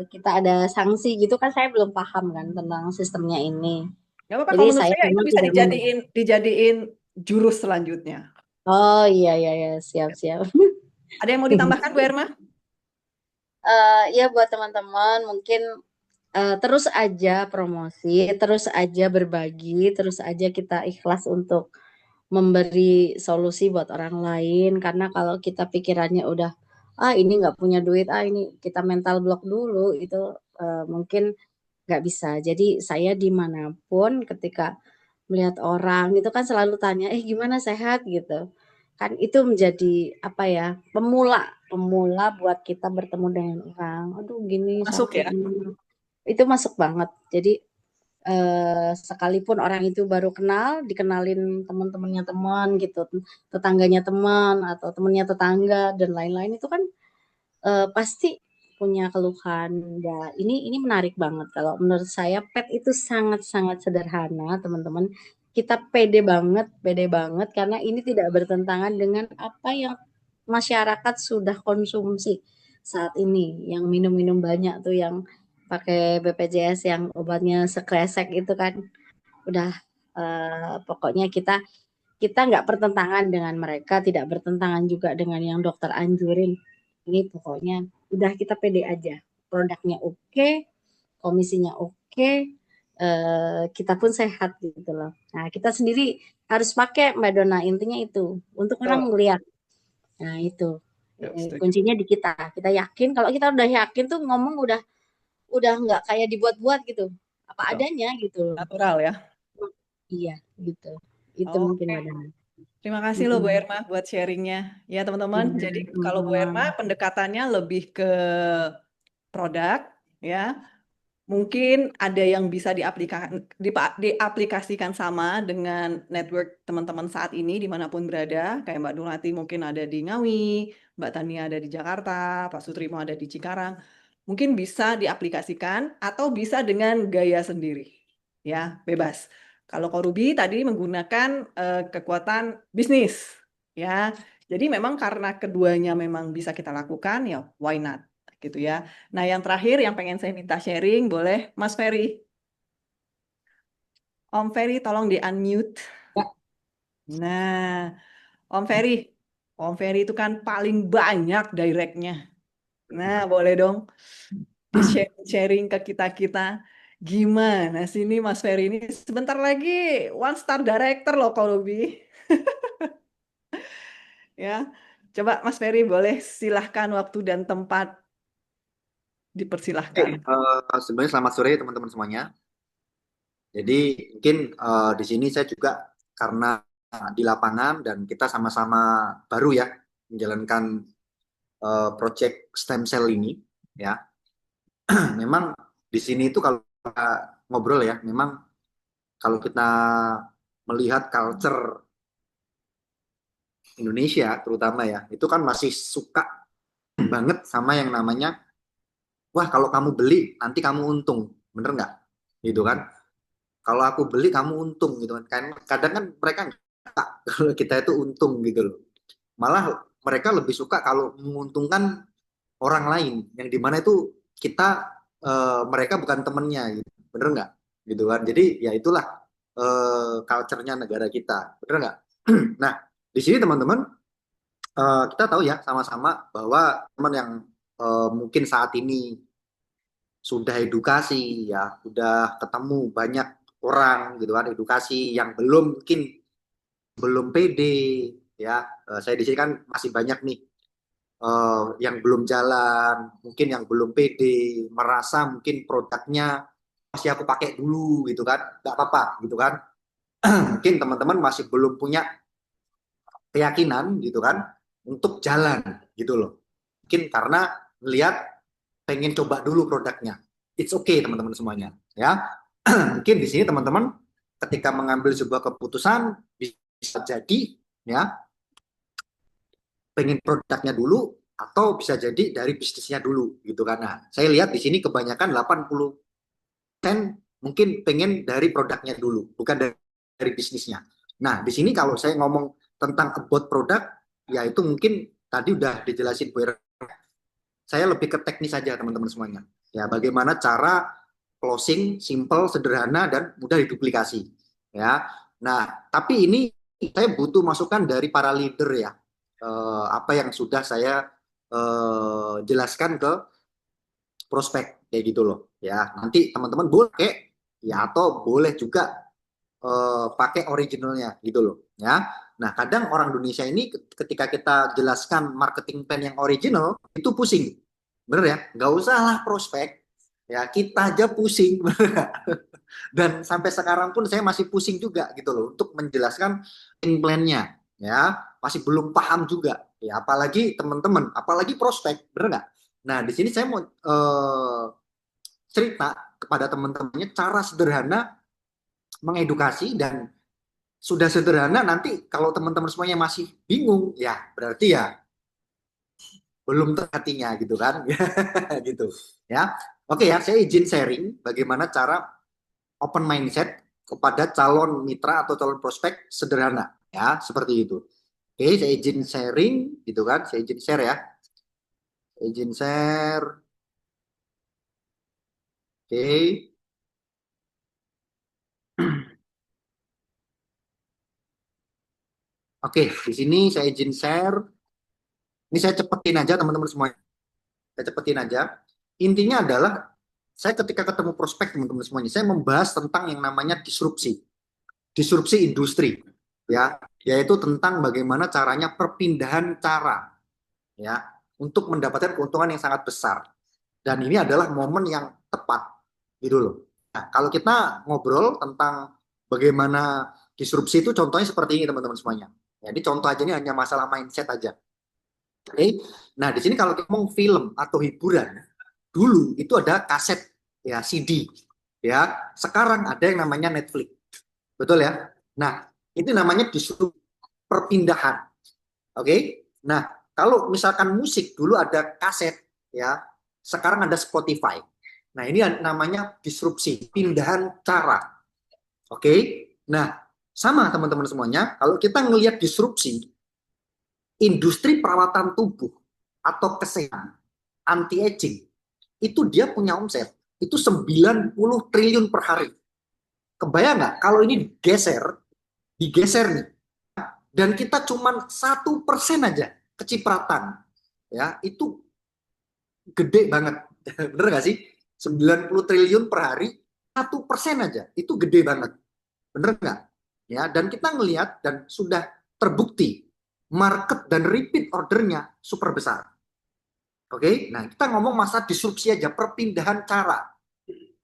kita ada sanksi gitu kan, saya belum paham kan tentang sistemnya ini. Nggak apa-apa, Jadi kalau menurut saya saya itu memang bisa tidak dijadiin jurus selanjutnya. Oh iya, iya, iya, siap, siap. Ada yang mau ditambahkan, Bu Erma? Ya buat teman-teman mungkin terus aja promosi, terus aja berbagi, terus aja kita ikhlas untuk memberi solusi buat orang lain. Karena kalau kita pikirannya udah, ah ini nggak punya duit, ah ini kita mental block dulu, itu mungkin nggak bisa. Jadi saya dimanapun ketika melihat orang itu kan selalu tanya, gimana sehat gitu. Kan itu menjadi apa ya, pemula buat kita bertemu dengan orang. Aduh gini Masuk sakit ya? ini. Itu masuk banget. Jadi sekalipun orang itu baru kenal, dikenalin teman-temannya teman gitu, tetangganya teman atau temannya tetangga dan lain-lain itu kan pasti punya keluhan. Ya, ini menarik banget. Kalau menurut saya pet itu sangat-sangat sederhana, teman-teman. Kita pede banget karena ini tidak bertentangan dengan apa yang masyarakat sudah konsumsi saat ini. Yang minum-minum banyak tuh yang pakai BPJS yang obatnya sekresek itu kan udah pokoknya kita kita nggak bertentangan dengan mereka, tidak bertentangan juga dengan yang dokter anjurin. Ini pokoknya udah kita pede aja. Produknya oke, komisinya oke, kita pun sehat gitu loh. Nah, kita sendiri harus pakai Mbak Dona, intinya itu untuk orang Betul. melihat. Nah, itu Yuk, setuju. kuncinya di kita. Kita yakin, kalau kita udah yakin tuh ngomong udah nggak kayak dibuat-buat gitu. Apa Betul. adanya gitu loh. Natural ya. Iya, gitu. Itu mungkin Oke. Mbak Dona. Terima kasih loh Bu Mm-mm. Erma buat sharingnya. Ya teman-teman, Iya, jadi kalau Bu Erma sama-sama. pendekatannya lebih ke produk, ya. Mungkin ada yang bisa diaplikasikan sama dengan network teman-teman saat ini dimanapun berada. Kayak Mbak Nurati mungkin ada di Ngawi, Mbak Tania ada di Jakarta, Pak Sutrimo ada di Cikarang. Mungkin bisa diaplikasikan atau bisa dengan gaya sendiri. Ya, bebas. Kalau Korubi tadi menggunakan kekuatan bisnis. Ya, jadi memang karena keduanya memang bisa kita lakukan, ya why not? Gitu ya. Nah, yang terakhir yang pengen saya minta sharing, boleh Mas Ferry. Om Ferry, tolong di-unmute. Ya, Nah, Om Ferry. Om Ferry itu kan paling banyak directnya. Nah, boleh dong di-sharing ke kita-kita. Gimana sih ini Mas Ferry ini sebentar lagi one star director loh kalau lebih. Ya, coba Mas Ferry boleh silahkan waktu dan tempat Oke, dipersilahkan. sebenarnya selamat sore teman-teman semuanya. Jadi mungkin di sini saya juga karena di lapangan dan kita sama-sama baru ya menjalankan project stem cell ini ya. Memang di sini itu kalau kita ngobrol ya, memang kalau kita melihat culture Indonesia terutama ya, itu kan masih suka banget sama yang namanya, wah kalau kamu beli nanti kamu untung, bener nggak? Gitu kan? Kalau aku beli kamu untung gitu kan. Kadang kan mereka nggak kalau kita itu untung gitu loh. Malah mereka lebih suka kalau menguntungkan orang lain yang dimana itu kita mereka bukan temennya gitu. Bener nggak? Gitu kan. Jadi ya itulah culture-nya negara kita. Bener nggak? Nah, di sini teman-teman kita tahu ya sama-sama bahwa teman yang mungkin saat ini sudah edukasi ya, sudah ketemu banyak orang gitu kan, edukasi yang belum mungkin belum pede ya. Saya di sini kan masih banyak nih yang belum jalan, mungkin yang belum pede, merasa mungkin produknya masih aku pakai dulu gitu kan, nggak apa-apa gitu kan. Mungkin teman-teman masih belum punya keyakinan gitu kan untuk jalan gitu loh. Mungkin karena melihat pengen coba dulu produknya. It's okay teman-teman semuanya ya. Mungkin di sini teman-teman ketika mengambil sebuah keputusan bisa jadi ya pengen produknya dulu atau bisa jadi dari bisnisnya dulu gitu kan. Nah, saya lihat di sini kebanyakan 80% mungkin pengen dari produknya dulu, bukan dari bisnisnya. Nah, di sini kalau saya ngomong tentang about produk, ya itu mungkin tadi udah dijelasin Bu Ira. Saya lebih ke teknis saja teman-teman semuanya. Ya, bagaimana cara closing simple, sederhana dan mudah diduplikasi. Ya. Nah, tapi ini saya butuh masukan dari para leader ya. Apa yang sudah saya jelaskan ke prospek kayak gitu loh. Ya, nanti teman-teman boleh ya atau boleh juga pakai originalnya gitu loh ya. Nah, kadang orang Indonesia ini ketika kita jelaskan marketing plan yang original itu pusing. Bener ya? Nggak usah lah prospek. Ya, kita aja pusing. Dan sampai sekarang pun saya masih pusing juga gitu loh untuk menjelaskan marketing plan-nya ya. Masih belum paham juga. Ya, apalagi teman-teman, apalagi prospek, bener nggak? Nah, di sini saya mau cerita kepada teman-temannya cara sederhana mengedukasi dan sudah sederhana nanti kalau teman-teman semuanya masih bingung ya berarti ya belum terhatinya gitu kan gitu ya. Oke ya, saya izin sharing bagaimana cara open mindset kepada calon mitra atau calon prospek sederhana ya seperti itu. Oke, saya izin sharing gitu kan, saya izin share ya, saya izin share. Oke. Oke, di sini saya izin share. Ini saya cepetin aja teman-teman semuanya. Saya cepetin aja. Intinya adalah saya ketika ketemu prospek teman-teman semuanya, saya membahas tentang yang namanya disrupsi industri, ya, yaitu tentang bagaimana caranya perpindahan cara, ya, untuk mendapatkan keuntungan yang sangat besar. Dan ini adalah momen yang tepat, gitu loh. Nah, kalau kita ngobrol tentang bagaimana disrupsi itu, contohnya seperti ini teman-teman semuanya. Jadi contoh aja ini hanya masalah mindset aja. Oke. Nah, di sini kalau kita ngomong film atau hiburan, dulu itu ada kaset ya CD ya, sekarang ada yang namanya Netflix, betul ya. Nah, itu namanya disuruh perpindahan. Oke. Nah, kalau misalkan musik dulu ada kaset ya, sekarang ada Spotify. Nah, ini namanya disrupsi, pindahan cara. Oke. Nah, sama teman-teman semuanya, kalau kita ngelihat disrupsi industri perawatan tubuh atau kesehatan anti aging, itu dia punya omset itu 90 triliun per hari. Kebayang nggak kalau ini digeser nih, dan kita cuma 1% aja kecipratan, ya itu gede banget, bener nggak sih? 90 triliun per hari, 1% aja, itu gede banget, bener nggak? Ya, dan kita ngelihat dan sudah terbukti market dan repeat ordernya super besar. Oke, nah kita ngomong masa disrupsi aja, perpindahan cara.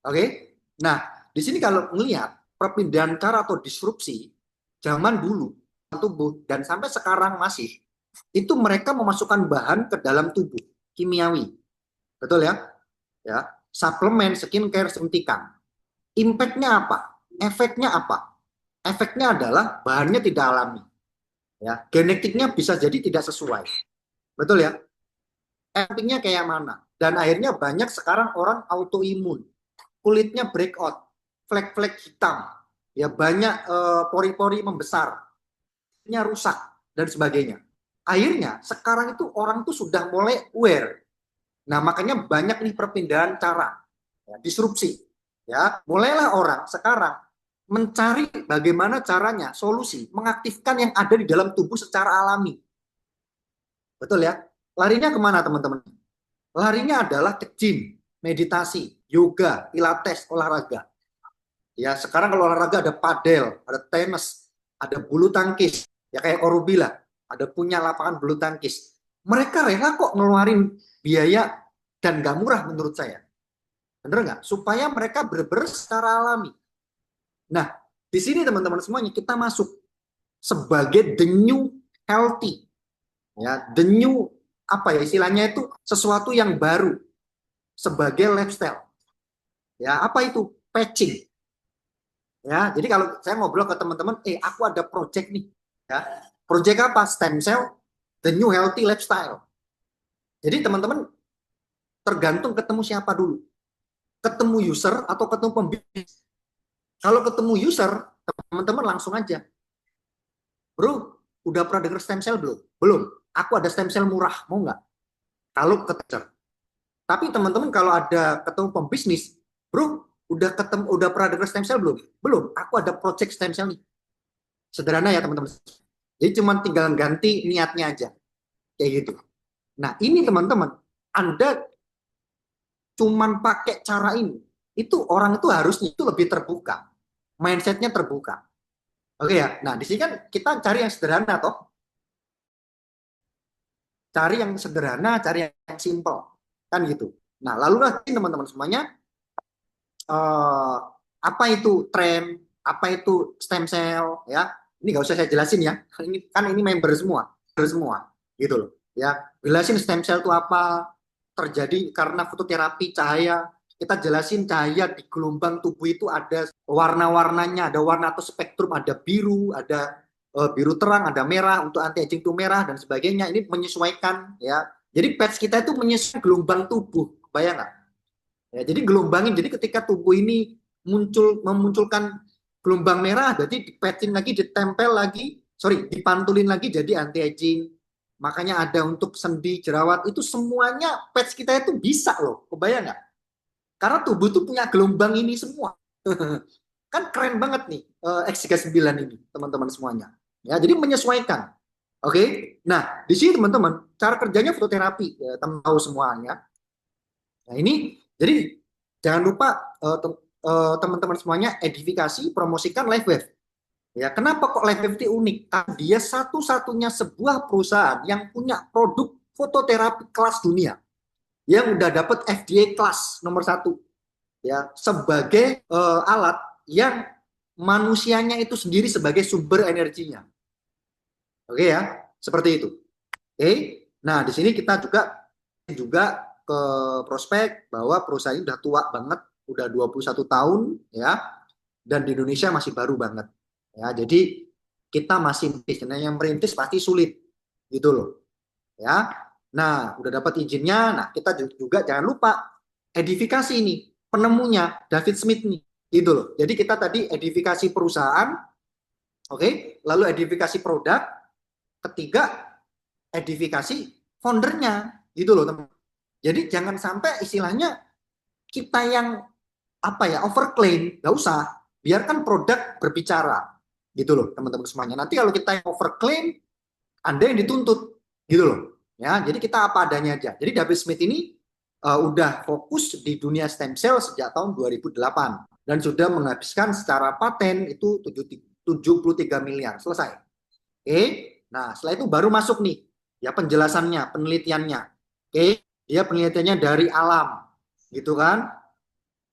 Oke, nah di sini kalau melihat perpindahan cara atau disrupsi zaman dulu tubuh dan sampai sekarang masih itu mereka memasukkan bahan ke dalam tubuh kimiawi, betul ya? Ya, suplemen, skincare, suntikan. Impactnya apa? Efeknya apa? Efeknya adalah bahannya tidak alami, ya. Genetiknya bisa jadi tidak sesuai, betul ya? Efeknya kayak mana? Dan akhirnya banyak sekarang orang autoimun, kulitnya breakout, flek-flek hitam, ya banyak pori-pori membesar, rusak dan sebagainya. Akhirnya sekarang itu orang tuh sudah mulai aware. Nah, makanya banyak nih perpindahan cara, ya, disrupsi. Ya, mulailah orang sekarang mencari bagaimana caranya solusi mengaktifkan yang ada di dalam tubuh secara alami. Betul ya? Larinya kemana teman-teman? Larinya adalah ke gym, meditasi, yoga, pilates, olahraga. Ya, sekarang kalau olahraga ada padel, ada tenis, ada bulu tangkis. Ya kayak Korubila, ada punya lapangan bulu tangkis. Mereka rela kok ngeluarin biaya dan gak murah menurut saya. Bener nggak? Supaya mereka benar-benar secara alami. Nah, di sini teman-teman semuanya kita masuk sebagai the new healthy. Ya, the new apa ya istilahnya itu sesuatu yang baru sebagai lifestyle. Ya, apa itu? Patching. Ya, jadi kalau saya ngobrol ke teman-teman, aku ada project nih. Ya, project apa? Stem cell, the new healthy lifestyle. Jadi teman-teman tergantung ketemu siapa dulu. Ketemu user atau ketemu pembisnis. Kalau ketemu user, teman-teman langsung aja, bro, udah pernah denger stem cell belum? Belum. Aku ada stem cell murah, mau nggak? Kalau ketemu. Tapi teman-teman kalau ada ketemu pembisnis, bro, udah pernah denger stem cell belum? Belum. Aku ada project stem cell nih. Sederhana ya teman-teman. Jadi cuma tinggal ganti niatnya aja, kayak gitu. Nah ini teman-teman, Anda cuman pakai cara ini, itu orang itu harusnya itu lebih terbuka, mindsetnya terbuka. Oke ya. Nah di sini kan kita cari yang sederhana toh, cari yang sederhana, cari yang simple, kan gitu. Nah lalu lagi teman-teman semuanya, apa itu tren, apa itu stem cell, ya. Ini nggak usah saya jelasin ya. Ini member semua, gitu loh. Ya, jelasin stem cell itu apa, terjadi karena fototerapi cahaya. Kita jelasin cahaya di gelombang tubuh itu ada warna-warnanya, ada warna atau spektrum, ada biru, ada biru terang, ada merah untuk anti aging itu merah dan sebagainya. Ini menyesuaikan ya. Jadi patch kita itu menyesuaikan gelombang tubuh, bayang nggak? Ya, jadi gelombangin. Jadi ketika tubuh ini memunculkan gelombang merah, berarti dipetchin lagi, ditempel lagi, dipantulin lagi jadi anti aging. Makanya ada untuk sendi, jerawat, itu semuanya patch kita itu bisa loh. Kebayang nggak? Karena tubuh itu punya gelombang ini semua. Kan keren banget nih X39 ini, teman-teman semuanya. Ya, jadi menyesuaikan. Oke. Nah, di sini teman-teman, cara kerjanya fototerapi, ya, teman tahu semuanya. Nah, ini jadi jangan lupa teman-teman semuanya edifikasi, promosikan LiveWave. Ya, kenapa kok LiveWave itu unik? Karena dia satu-satunya sebuah perusahaan yang punya produk fototerapi kelas dunia yang udah dapat FDA kelas nomor 1 ya, sebagai alat yang manusianya itu sendiri sebagai sumber energinya. Oke ya, seperti itu. Oke. Nah, di sini kita juga ke prospek bahwa perusahaan ini udah tua banget, udah 21 tahun ya, dan di Indonesia masih baru banget. Ya, jadi kita masih merintis, dan yang merintis pasti sulit gitu loh. Ya. Nah, udah dapat izinnya, nah kita juga jangan lupa edifikasi ini, penemunya David Smith nih, gitu loh. Jadi kita tadi edifikasi perusahaan, oke, lalu edifikasi produk, ketiga edifikasi foundernya, gitu loh teman. Jadi jangan sampai istilahnya kita yang overclaim, nggak usah, biarkan produk berbicara, gitu loh teman-teman semuanya. Nanti kalau kita yang overclaim, Anda yang dituntut, gitu loh. Ya, jadi kita apa adanya aja. Jadi David Smith ini udah fokus di dunia stem cell sejak tahun 2008 dan sudah menghabiskan secara paten itu 73 miliar selesai. Oke, nah setelah itu baru masuk nih ya penjelasannya, penelitiannya. Oke, dia penelitiannya dari alam, gitu kan?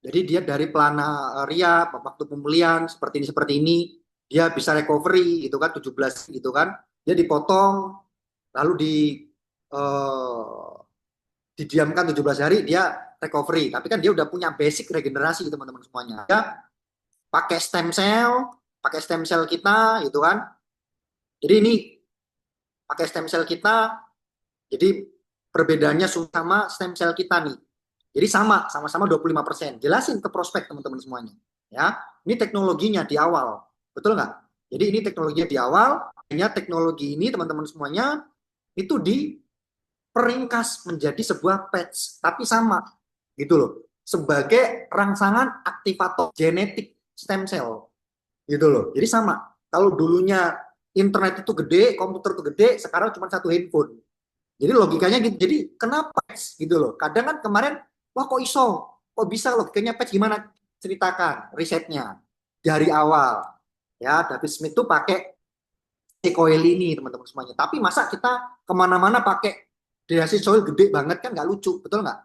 Jadi dia dari planaria, waktu pemulihan seperti ini, dia bisa recovery gitu kan 17 gitu kan. Dia dipotong lalu didiamkan 17 hari, dia recovery. Tapi kan dia udah punya basic regenerasi teman-teman semuanya. Dia pakai stem cell kita gitu kan. Jadi ini pakai stem cell kita, jadi perbedaannya sama stem cell kita nih. Jadi sama-sama 25%. Jelasin ke prospek teman-teman semuanya. Ya, ini teknologinya di awal, betul nggak? Jadi ini teknologinya di awal. Hanya teknologi ini teman-teman semuanya itu diperingkas menjadi sebuah patch, tapi sama, gitu loh. Sebagai rangsangan aktivator genetik stem cell, gitu loh. Jadi sama. Kalau dulunya internet itu gede, komputer itu gede, sekarang cuma satu handphone. Jadi logikanya gitu. Jadi kenapa patch gitu loh? Kadang kan kemarin, wah kok iso? Kok bisa logikanya patch gimana? Ceritakan risetnya dari awal. Ya, David Smith tuh pakai coil ini teman-teman semuanya. Tapi masa kita kemana-mana pakai drainase soil gede banget kan nggak lucu, betul nggak?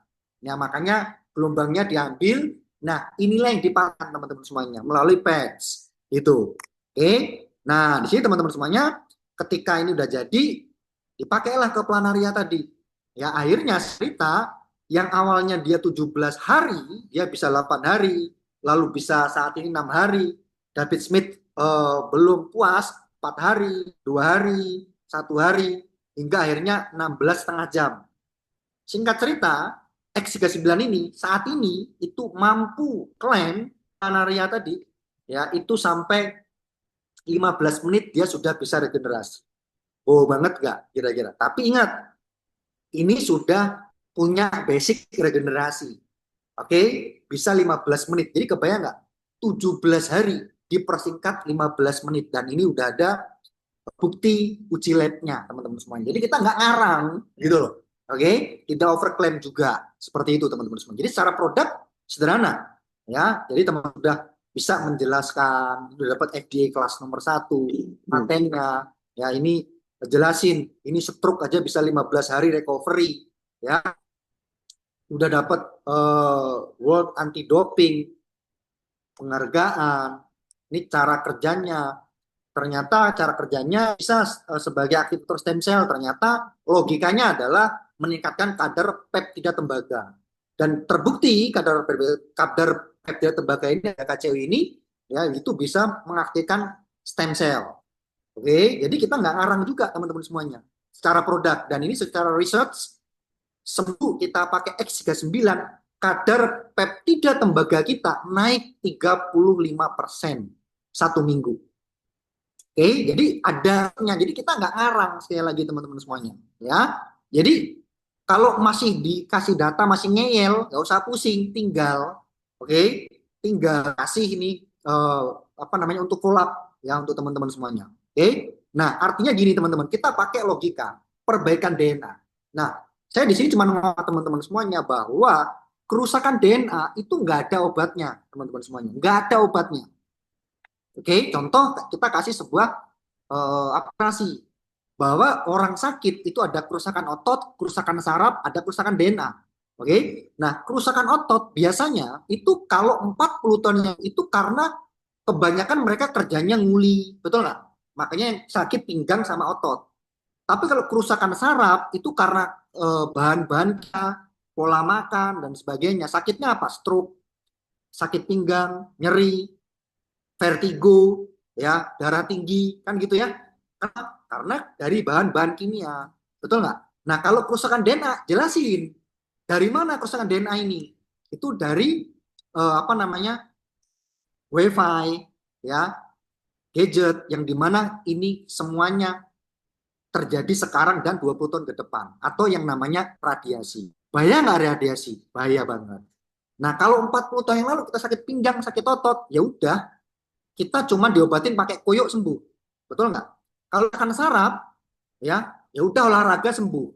Ya makanya gelombangnya diambil. Nah inilah yang dipasang teman-teman semuanya melalui patch itu. Oke. Nah di sini teman-teman semuanya ketika ini udah jadi dipakailah ke planaria tadi. Ya akhirnya cerita yang awalnya dia 17 hari, dia bisa 8 hari, lalu bisa saat ini 6 hari. David Smith belum puas, 4 hari, 2 hari, 1 hari, hingga akhirnya 16,5 jam. Singkat cerita, X39 ini saat ini itu mampu klaim planaria tadi ya itu sampai 15 menit dia sudah bisa regenerasi. Oh banget nggak kira-kira? Tapi ingat, ini sudah punya basic regenerasi. Oke, bisa 15 menit. Jadi kebayang nggak? 17 hari dipersingkat 15 menit. Dan ini udah ada bukti uji labnya teman-teman semuanya. Jadi kita nggak ngarang gitu loh. Oke, tidak overclaim juga seperti itu teman-teman semua. Jadi secara produk sederhana ya. Jadi teman-teman sudah bisa menjelaskan, sudah dapat FDA kelas nomor 1, patennya. Ya ini jelasin, ini stroke aja bisa 15 hari recovery ya. Udah dapat World Anti Doping penghargaan. Ini cara kerjanya. Ternyata cara kerjanya bisa sebagai aktivator stem cell. Ternyata logikanya adalah meningkatkan kadar peptida tembaga. Dan terbukti kadar peptida tembaga ini, KCU ini, ya itu bisa mengaktifkan stem cell. Oke, jadi kita nggak ngarang juga teman-teman semuanya. Secara produk dan ini secara research, sembuh kita pakai X39, kadar peptida tembaga kita naik 35% 1 minggu. Oke, jadi adanya, jadi kita nggak ngarang sekali lagi teman-teman semuanya, ya. Jadi kalau masih dikasih data masih ngeyel, nggak usah pusing, tinggal, tinggal kasih ini untuk follow up ya untuk teman-teman semuanya. Nah artinya gini teman-teman, kita pakai logika perbaikan DNA. Nah saya di sini cuma ngomong teman-teman semuanya bahwa kerusakan DNA itu nggak ada obatnya teman-teman semuanya, nggak ada obatnya. Contoh kita kasih sebuah aplikasi bahwa orang sakit itu ada kerusakan otot, kerusakan saraf, ada kerusakan DNA. Nah kerusakan otot biasanya itu kalau 40 tahun yang itu karena kebanyakan mereka kerjanya nguli, betul nggak? Makanya yang sakit pinggang sama otot. Tapi kalau kerusakan saraf itu karena bahan-bahan pola makan dan sebagainya. Sakitnya apa? Stroke, sakit pinggang, nyeri, vertigo, ya, darah tinggi, kan gitu ya. Karena dari bahan-bahan kimia, betul nggak? Nah kalau kerusakan DNA, jelasin dari mana kerusakan DNA ini? Itu dari WiFi, ya, gadget yang dimana ini semuanya terjadi sekarang dan 20 tahun ke depan, atau yang namanya radiasi. Bahaya nggak radiasi? Bahaya banget. Nah kalau 40 tahun yang lalu kita sakit pinggang, sakit otot, ya udah kita cuma diobatin pakai koyok sembuh, betul nggak? Kalau akan saraf, ya udah olahraga sembuh,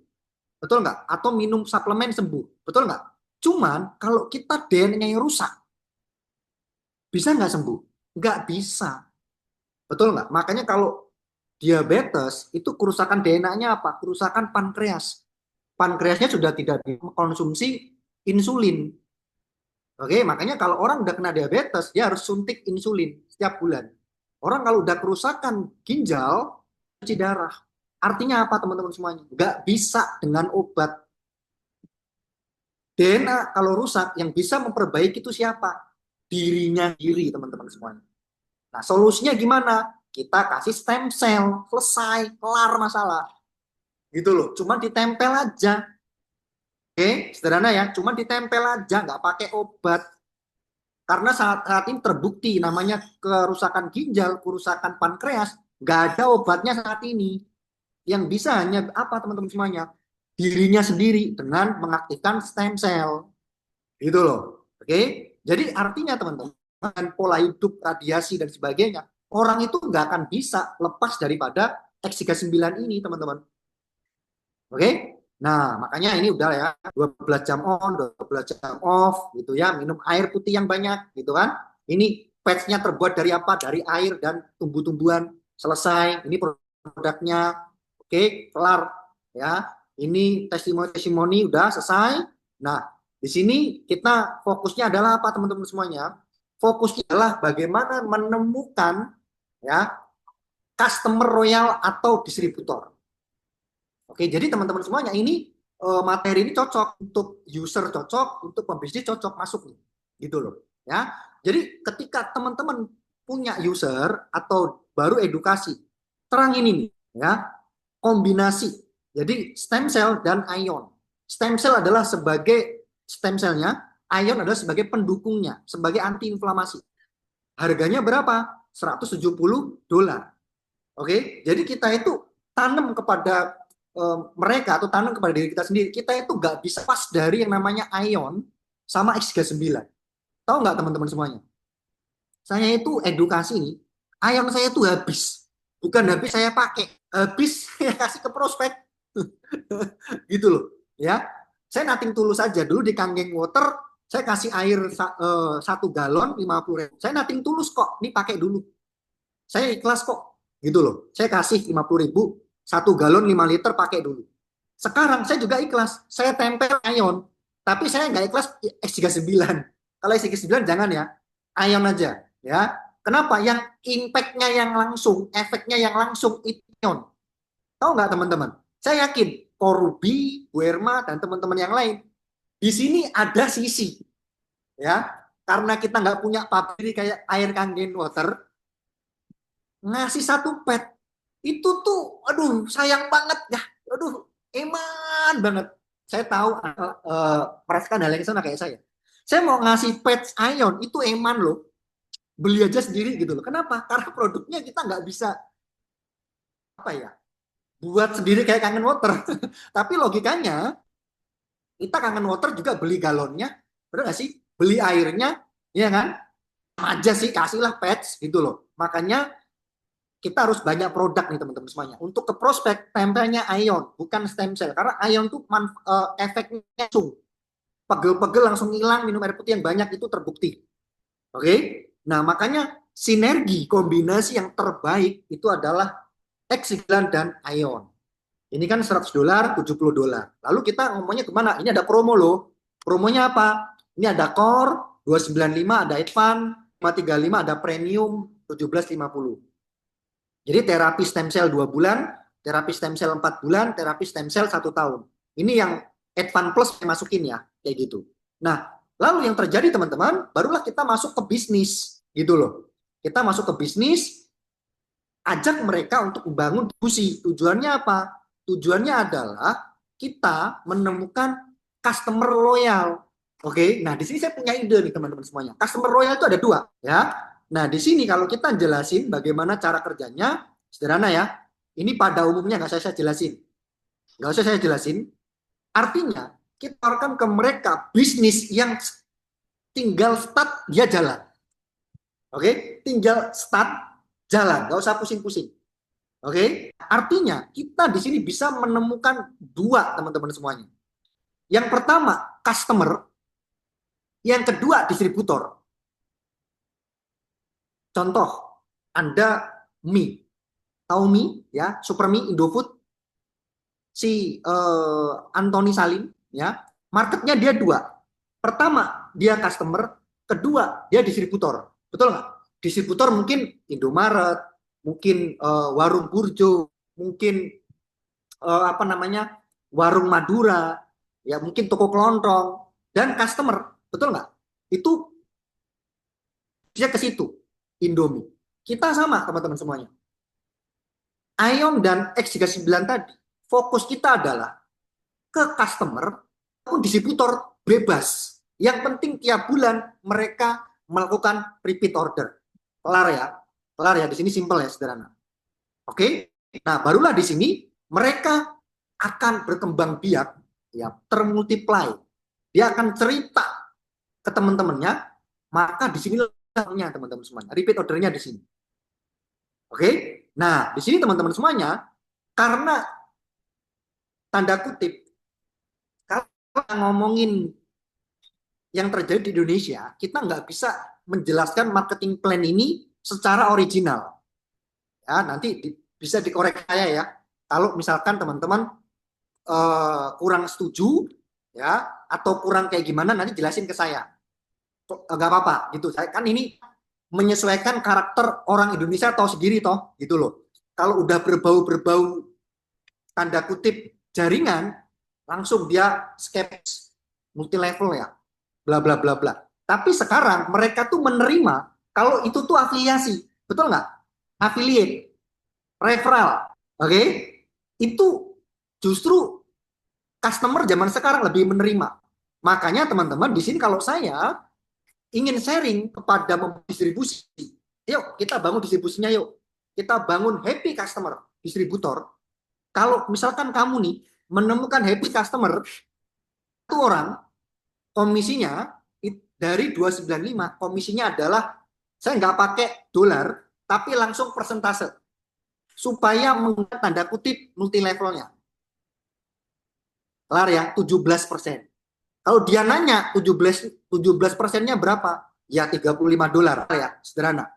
betul nggak? Atau minum suplemen sembuh, betul nggak? Cuman kalau kita DNA-nya rusak, bisa nggak sembuh? Nggak bisa, betul nggak? Makanya kalau diabetes itu kerusakan DNA-nya apa? Kerusakan pankreas. Pankreasnya sudah tidak mengkonsumsi insulin. Makanya kalau orang udah kena diabetes, dia harus suntik insulin setiap bulan. Orang kalau udah kerusakan ginjal, cuci darah. Artinya apa teman-teman semuanya? Nggak bisa dengan obat. DNA kalau rusak, yang bisa memperbaiki itu siapa? Dirinya sendiri teman-teman semuanya. Nah solusinya gimana? Kita kasih stem cell, selesai, kelar masalah. Gitu loh, cuma ditempel aja. Sederhana ya, cuma ditempel aja, nggak pakai obat. Karena saat ini terbukti namanya kerusakan ginjal, kerusakan pankreas, nggak ada obatnya saat ini. Yang bisa hanya apa teman-teman semuanya? Dirinya sendiri dengan mengaktifkan stem cell. Gitu loh. Jadi artinya teman-teman, dengan pola hidup, radiasi dan sebagainya, orang itu nggak akan bisa lepas daripada X39 ini teman-teman. Nah makanya ini udah ya 12 jam on, 12 jam off gitu ya, minum air putih yang banyak gitu kan. Ini patchnya terbuat dari apa? Dari air dan tumbuh-tumbuhan. Selesai, ini produknya. Kelar ya. Ini testimoni udah selesai. Nah di sini kita fokusnya adalah apa teman-teman semuanya? Fokusnya adalah bagaimana menemukan ya customer royal atau distributor. Jadi teman-teman semuanya ini materi ini cocok untuk user, cocok untuk pembisnis, cocok masuk nih, gitu loh. Ya, jadi ketika teman-teman punya user atau baru edukasi, terang ini nih, ya kombinasi. Jadi stem cell dan ion. Stem cell adalah sebagai stem cellnya, ion adalah sebagai pendukungnya, sebagai anti inflamasi. Harganya berapa? $170. Oke, jadi kita itu tanam kepada mereka atau tanam kepada diri kita sendiri. Kita itu nggak bisa pas dari yang namanya ion sama X39. Tahu nggak teman-teman semuanya? Saya itu edukasi nih, ion saya itu habis. Bukan habis saya pakai, habis saya kasih ke prospek. Gitu loh. Ya, saya nating tulus saja dulu di Kangen Water, saya kasih air 1 galon 50.000. Saya nating tulus kok, ini pakai dulu. Saya ikhlas kok, gitu loh. Saya kasih 50.000, 1 galon 5 liter pakai dulu. Sekarang saya juga ikhlas, saya tempel ion, tapi saya nggak ikhlas X39. Kalau X39 jangan ya, ion aja ya. Kenapa? Yang impact-nya yang langsung, efeknya yang langsung itu ion. Tahu nggak teman-teman? Saya yakin Korubi, Bu Erma, dan teman-teman yang lain di sini ada sisi ya, karena kita nggak punya pabrik kayak air Kangen Water, ngasih 1 pet itu tuh, aduh sayang banget ya, aduh eman banget. Saya tahu merasakan hal yang sama kayak saya. Saya mau ngasih pet ion itu eman loh, beli aja sendiri gitu loh. Kenapa? Karena produknya kita nggak bisa apa ya, buat sendiri kayak Kangen Water. Tapi logikanya kita Kangen Water juga beli galonnya, benar nggak sih? Beli airnya, ya kan? Aja sih kasihlah patch gitu loh. Makanya kita harus banyak produk nih teman-teman semuanya. Untuk ke prospek tempelnya ion, bukan stem cell. Karena ion tuh efeknya langsung. Pegel-pegel langsung hilang, minum air putih yang banyak itu terbukti. Oke? Nah, makanya sinergi kombinasi yang terbaik itu adalah X9 dan ion. Ini kan $100, $70. Lalu kita ngomongnya kemana? Ini ada promo loh. Promonya apa? Ini ada core 295, ada advance 535, ada premium 1750. Jadi terapi stem cell 2 bulan, terapi stem cell 4 bulan, terapi stem cell 1 tahun. Ini yang advance plus saya masukin ya, kayak gitu. Nah, lalu yang terjadi teman-teman, barulah kita masuk ke bisnis gitu loh. Kita masuk ke bisnis, ajak mereka untuk membangun diskusi. Tujuannya apa? Tujuannya adalah kita menemukan customer loyal. Oke, nah di sini saya punya ide nih teman-teman semuanya. Customer loyal itu ada 2 ya. Nah di sini kalau kita jelasin bagaimana cara kerjanya, sederhana ya. Ini pada umumnya nggak saya jelasin. Nggak usah saya jelasin. Artinya kita tawarkan ke mereka bisnis yang tinggal start dia jalan. Oke, tinggal start jalan, nggak usah pusing-pusing. Oke, artinya kita di sini bisa menemukan 2 teman-teman semuanya. Yang pertama customer, yang kedua distributor. Contoh, Anda mie, tahu mie ya, Super Mie, Indofood, si Anthony Salim ya, marketnya dia 2. Pertama dia customer, kedua dia distributor. Betul nggak? Distributor mungkin Indomaret, mungkin warung Burjo, mungkin apa namanya, warung Madura, ya mungkin toko kelontong, dan customer, betul nggak? Itu bisa ke situ, Indomie. Kita sama teman-teman semuanya. Ion dan X39 tadi, fokus kita adalah ke customer maupun distributor bebas. Yang penting tiap bulan mereka melakukan repeat order. Kelar ya, kelar ya. Di sini simple ya, sederhana. Oke, nah barulah di sini mereka akan berkembang biak, ya, termultiply. Dia akan cerita ke teman-temannya, maka di sini teman-teman semuanya, repeat ordernya di sini. Oke, nah di sini teman-teman semuanya, karena tanda kutip, kalau ngomongin yang terjadi di Indonesia, kita nggak bisa menjelaskan marketing plan ini secara original. Ya, nanti bisa dikorek saya ya. Kalau misalkan teman-teman kurang setuju ya, atau kurang kayak gimana, nanti jelasin ke saya. Nggak apa-apa gitu. Saya kan ini menyesuaikan karakter orang Indonesia atau sendiri toh, gitu loh. Kalau udah berbau-berbau tanda kutip jaringan, langsung dia skeptis, multi level ya, bla bla bla bla. Tapi sekarang mereka tuh menerima kalau itu tuh afiliasi, betul nggak? Affiliate, referral, oke? Itu justru customer zaman sekarang lebih menerima. Makanya teman-teman di sini kalau saya ingin sharing kepada distribusi, yuk kita bangun distribusinya yuk. Kita bangun happy customer, distributor. Kalau misalkan kamu nih menemukan happy customer, satu orang, komisinya dari 295, komisinya adalah saya nggak pakai dolar, tapi langsung persentase. Supaya menggunakan tanda kutip multi levelnya. Kelar ya, 17%. Kalau dia nanya 17%-nya berapa? Ya $35 ya, sederhana.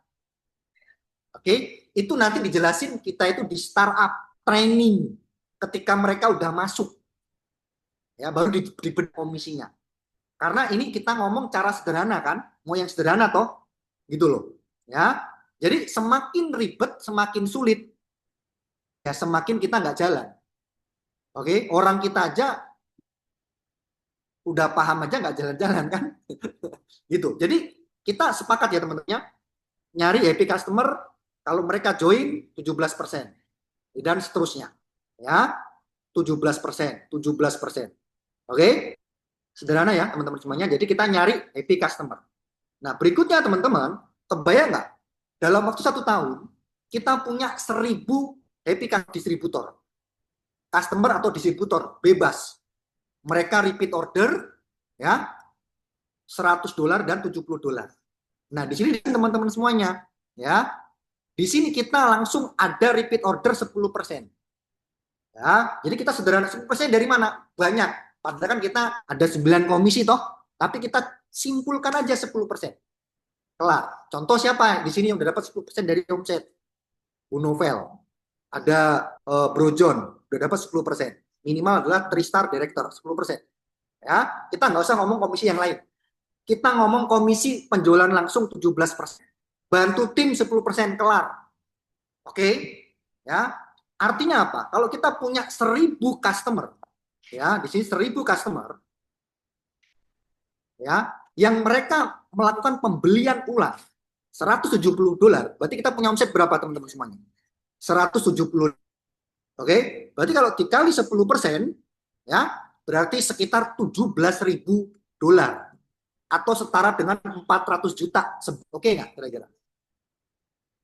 Oke, itu nanti dijelasin kita itu di startup training ketika mereka udah masuk. Ya, baru diberi komisinya. Karena ini kita ngomong cara sederhana kan, mau yang sederhana toh, gitu loh. Ya, jadi semakin ribet, semakin sulit, ya semakin kita nggak jalan. Oke, orang kita aja udah paham aja nggak jalan-jalan kan, gitu. Jadi kita sepakat ya teman-teman, nyari happy customer kalau mereka join 17% dan seterusnya, ya 17%. Oke, sederhana ya teman-teman semuanya. Jadi kita nyari happy customer. Nah berikutnya teman-teman, kebayang nggak dalam waktu 1 tahun kita punya 1000 happy distributor, customer atau distributor bebas. Mereka repeat order ya $100 dan $70. Nah di sini teman-teman semuanya ya, di sini kita langsung ada repeat order 10%. Ya, jadi kita sederhana 10% dari mana? Banyak. Padahal kan kita ada 9 komisi toh, tapi kita simpulkan aja 10%. Kelar. Contoh siapa di sini yang udah dapat 10% dari omset? Bu Novel. Ada Bro John udah dapat 10%. Minimal adalah 3-star director 10%. Ya, kita nggak usah ngomong komisi yang lain. Kita ngomong komisi penjualan langsung 17%. Bantu tim 10% kelar. Oke? Ya. Artinya apa? Kalau kita punya 1000 customer, ya, di sini 1000 customer, ya, yang mereka melakukan pembelian ulang $170, berarti kita punya omset berapa teman-teman semuanya? 170. Oke, berarti kalau dikali 10%, ya, berarti sekitar $17.000 atau setara dengan 400 juta. Oke nggak kira-kira?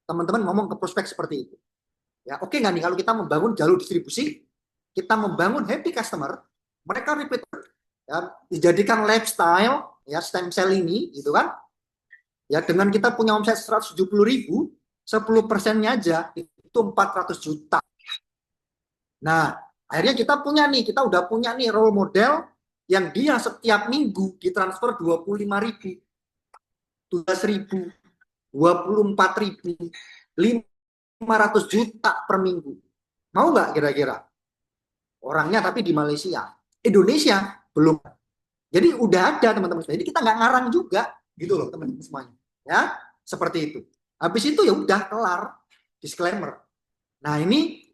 Teman-teman ngomong ke prospek seperti itu. Ya, oke nggak nih kalau kita membangun jalur distribusi, kita membangun happy customer, mereka repeat, ya, dijadikan lifestyle, ya, stem cell ini, gitu kan? Ya, dengan kita punya omset 170.000, 10%-nya aja itu 400 juta. Nah, akhirnya kita udah punya nih role model yang dia setiap minggu ditransfer 25.000, 17.000, 24.000, 500 juta per minggu. Mau nggak kira-kira? Orangnya tapi di Malaysia. Indonesia belum. Jadi udah ada teman-teman. Jadi kita nggak ngarang juga gitu loh teman-teman semuanya. Ya, seperti itu. Habis itu ya udah kelar. Disclaimer. Nah, ini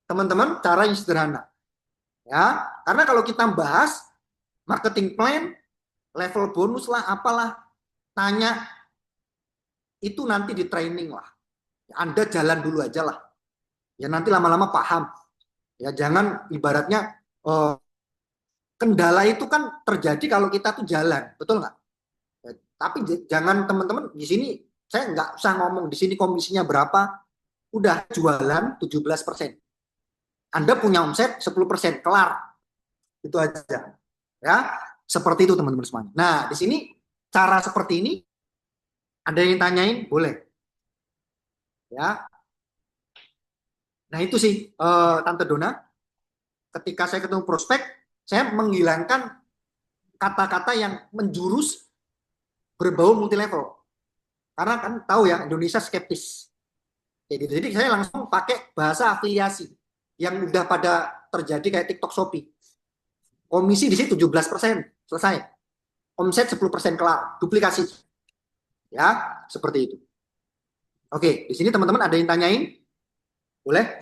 teman-teman cara yang sederhana. Ya, karena kalau kita bahas marketing plan, level bonus lah, apalah, tanya itu nanti di training lah. Anda jalan dulu aja lah. Ya nanti lama-lama paham. Ya jangan ibaratnya kendala itu kan terjadi kalau kita tuh jalan, betul nggak? Ya, tapi jangan teman-teman di sini saya nggak usah ngomong di sini komisinya berapa, udah jualan 17%. Anda punya omset 10%, kelar. Itu aja. Ya, seperti itu teman-teman semuanya. Nah, di sini cara seperti ini ada yang tanyain, boleh. Ya. Nah, itu sih Tante Dona, ketika saya ketemu prospek, saya menghilangkan kata-kata yang menjurus berbau multi level. Karena kan tahu ya Indonesia skeptis. Kayak gitu. Jadi saya langsung pakai bahasa afiliasi yang udah pada terjadi kayak TikTok, Shopee. Komisi di sini 17%, selesai. Omset 10% kelar, duplikasi. Ya, seperti itu. Oke, di sini teman-teman ada yang tanyain? Boleh?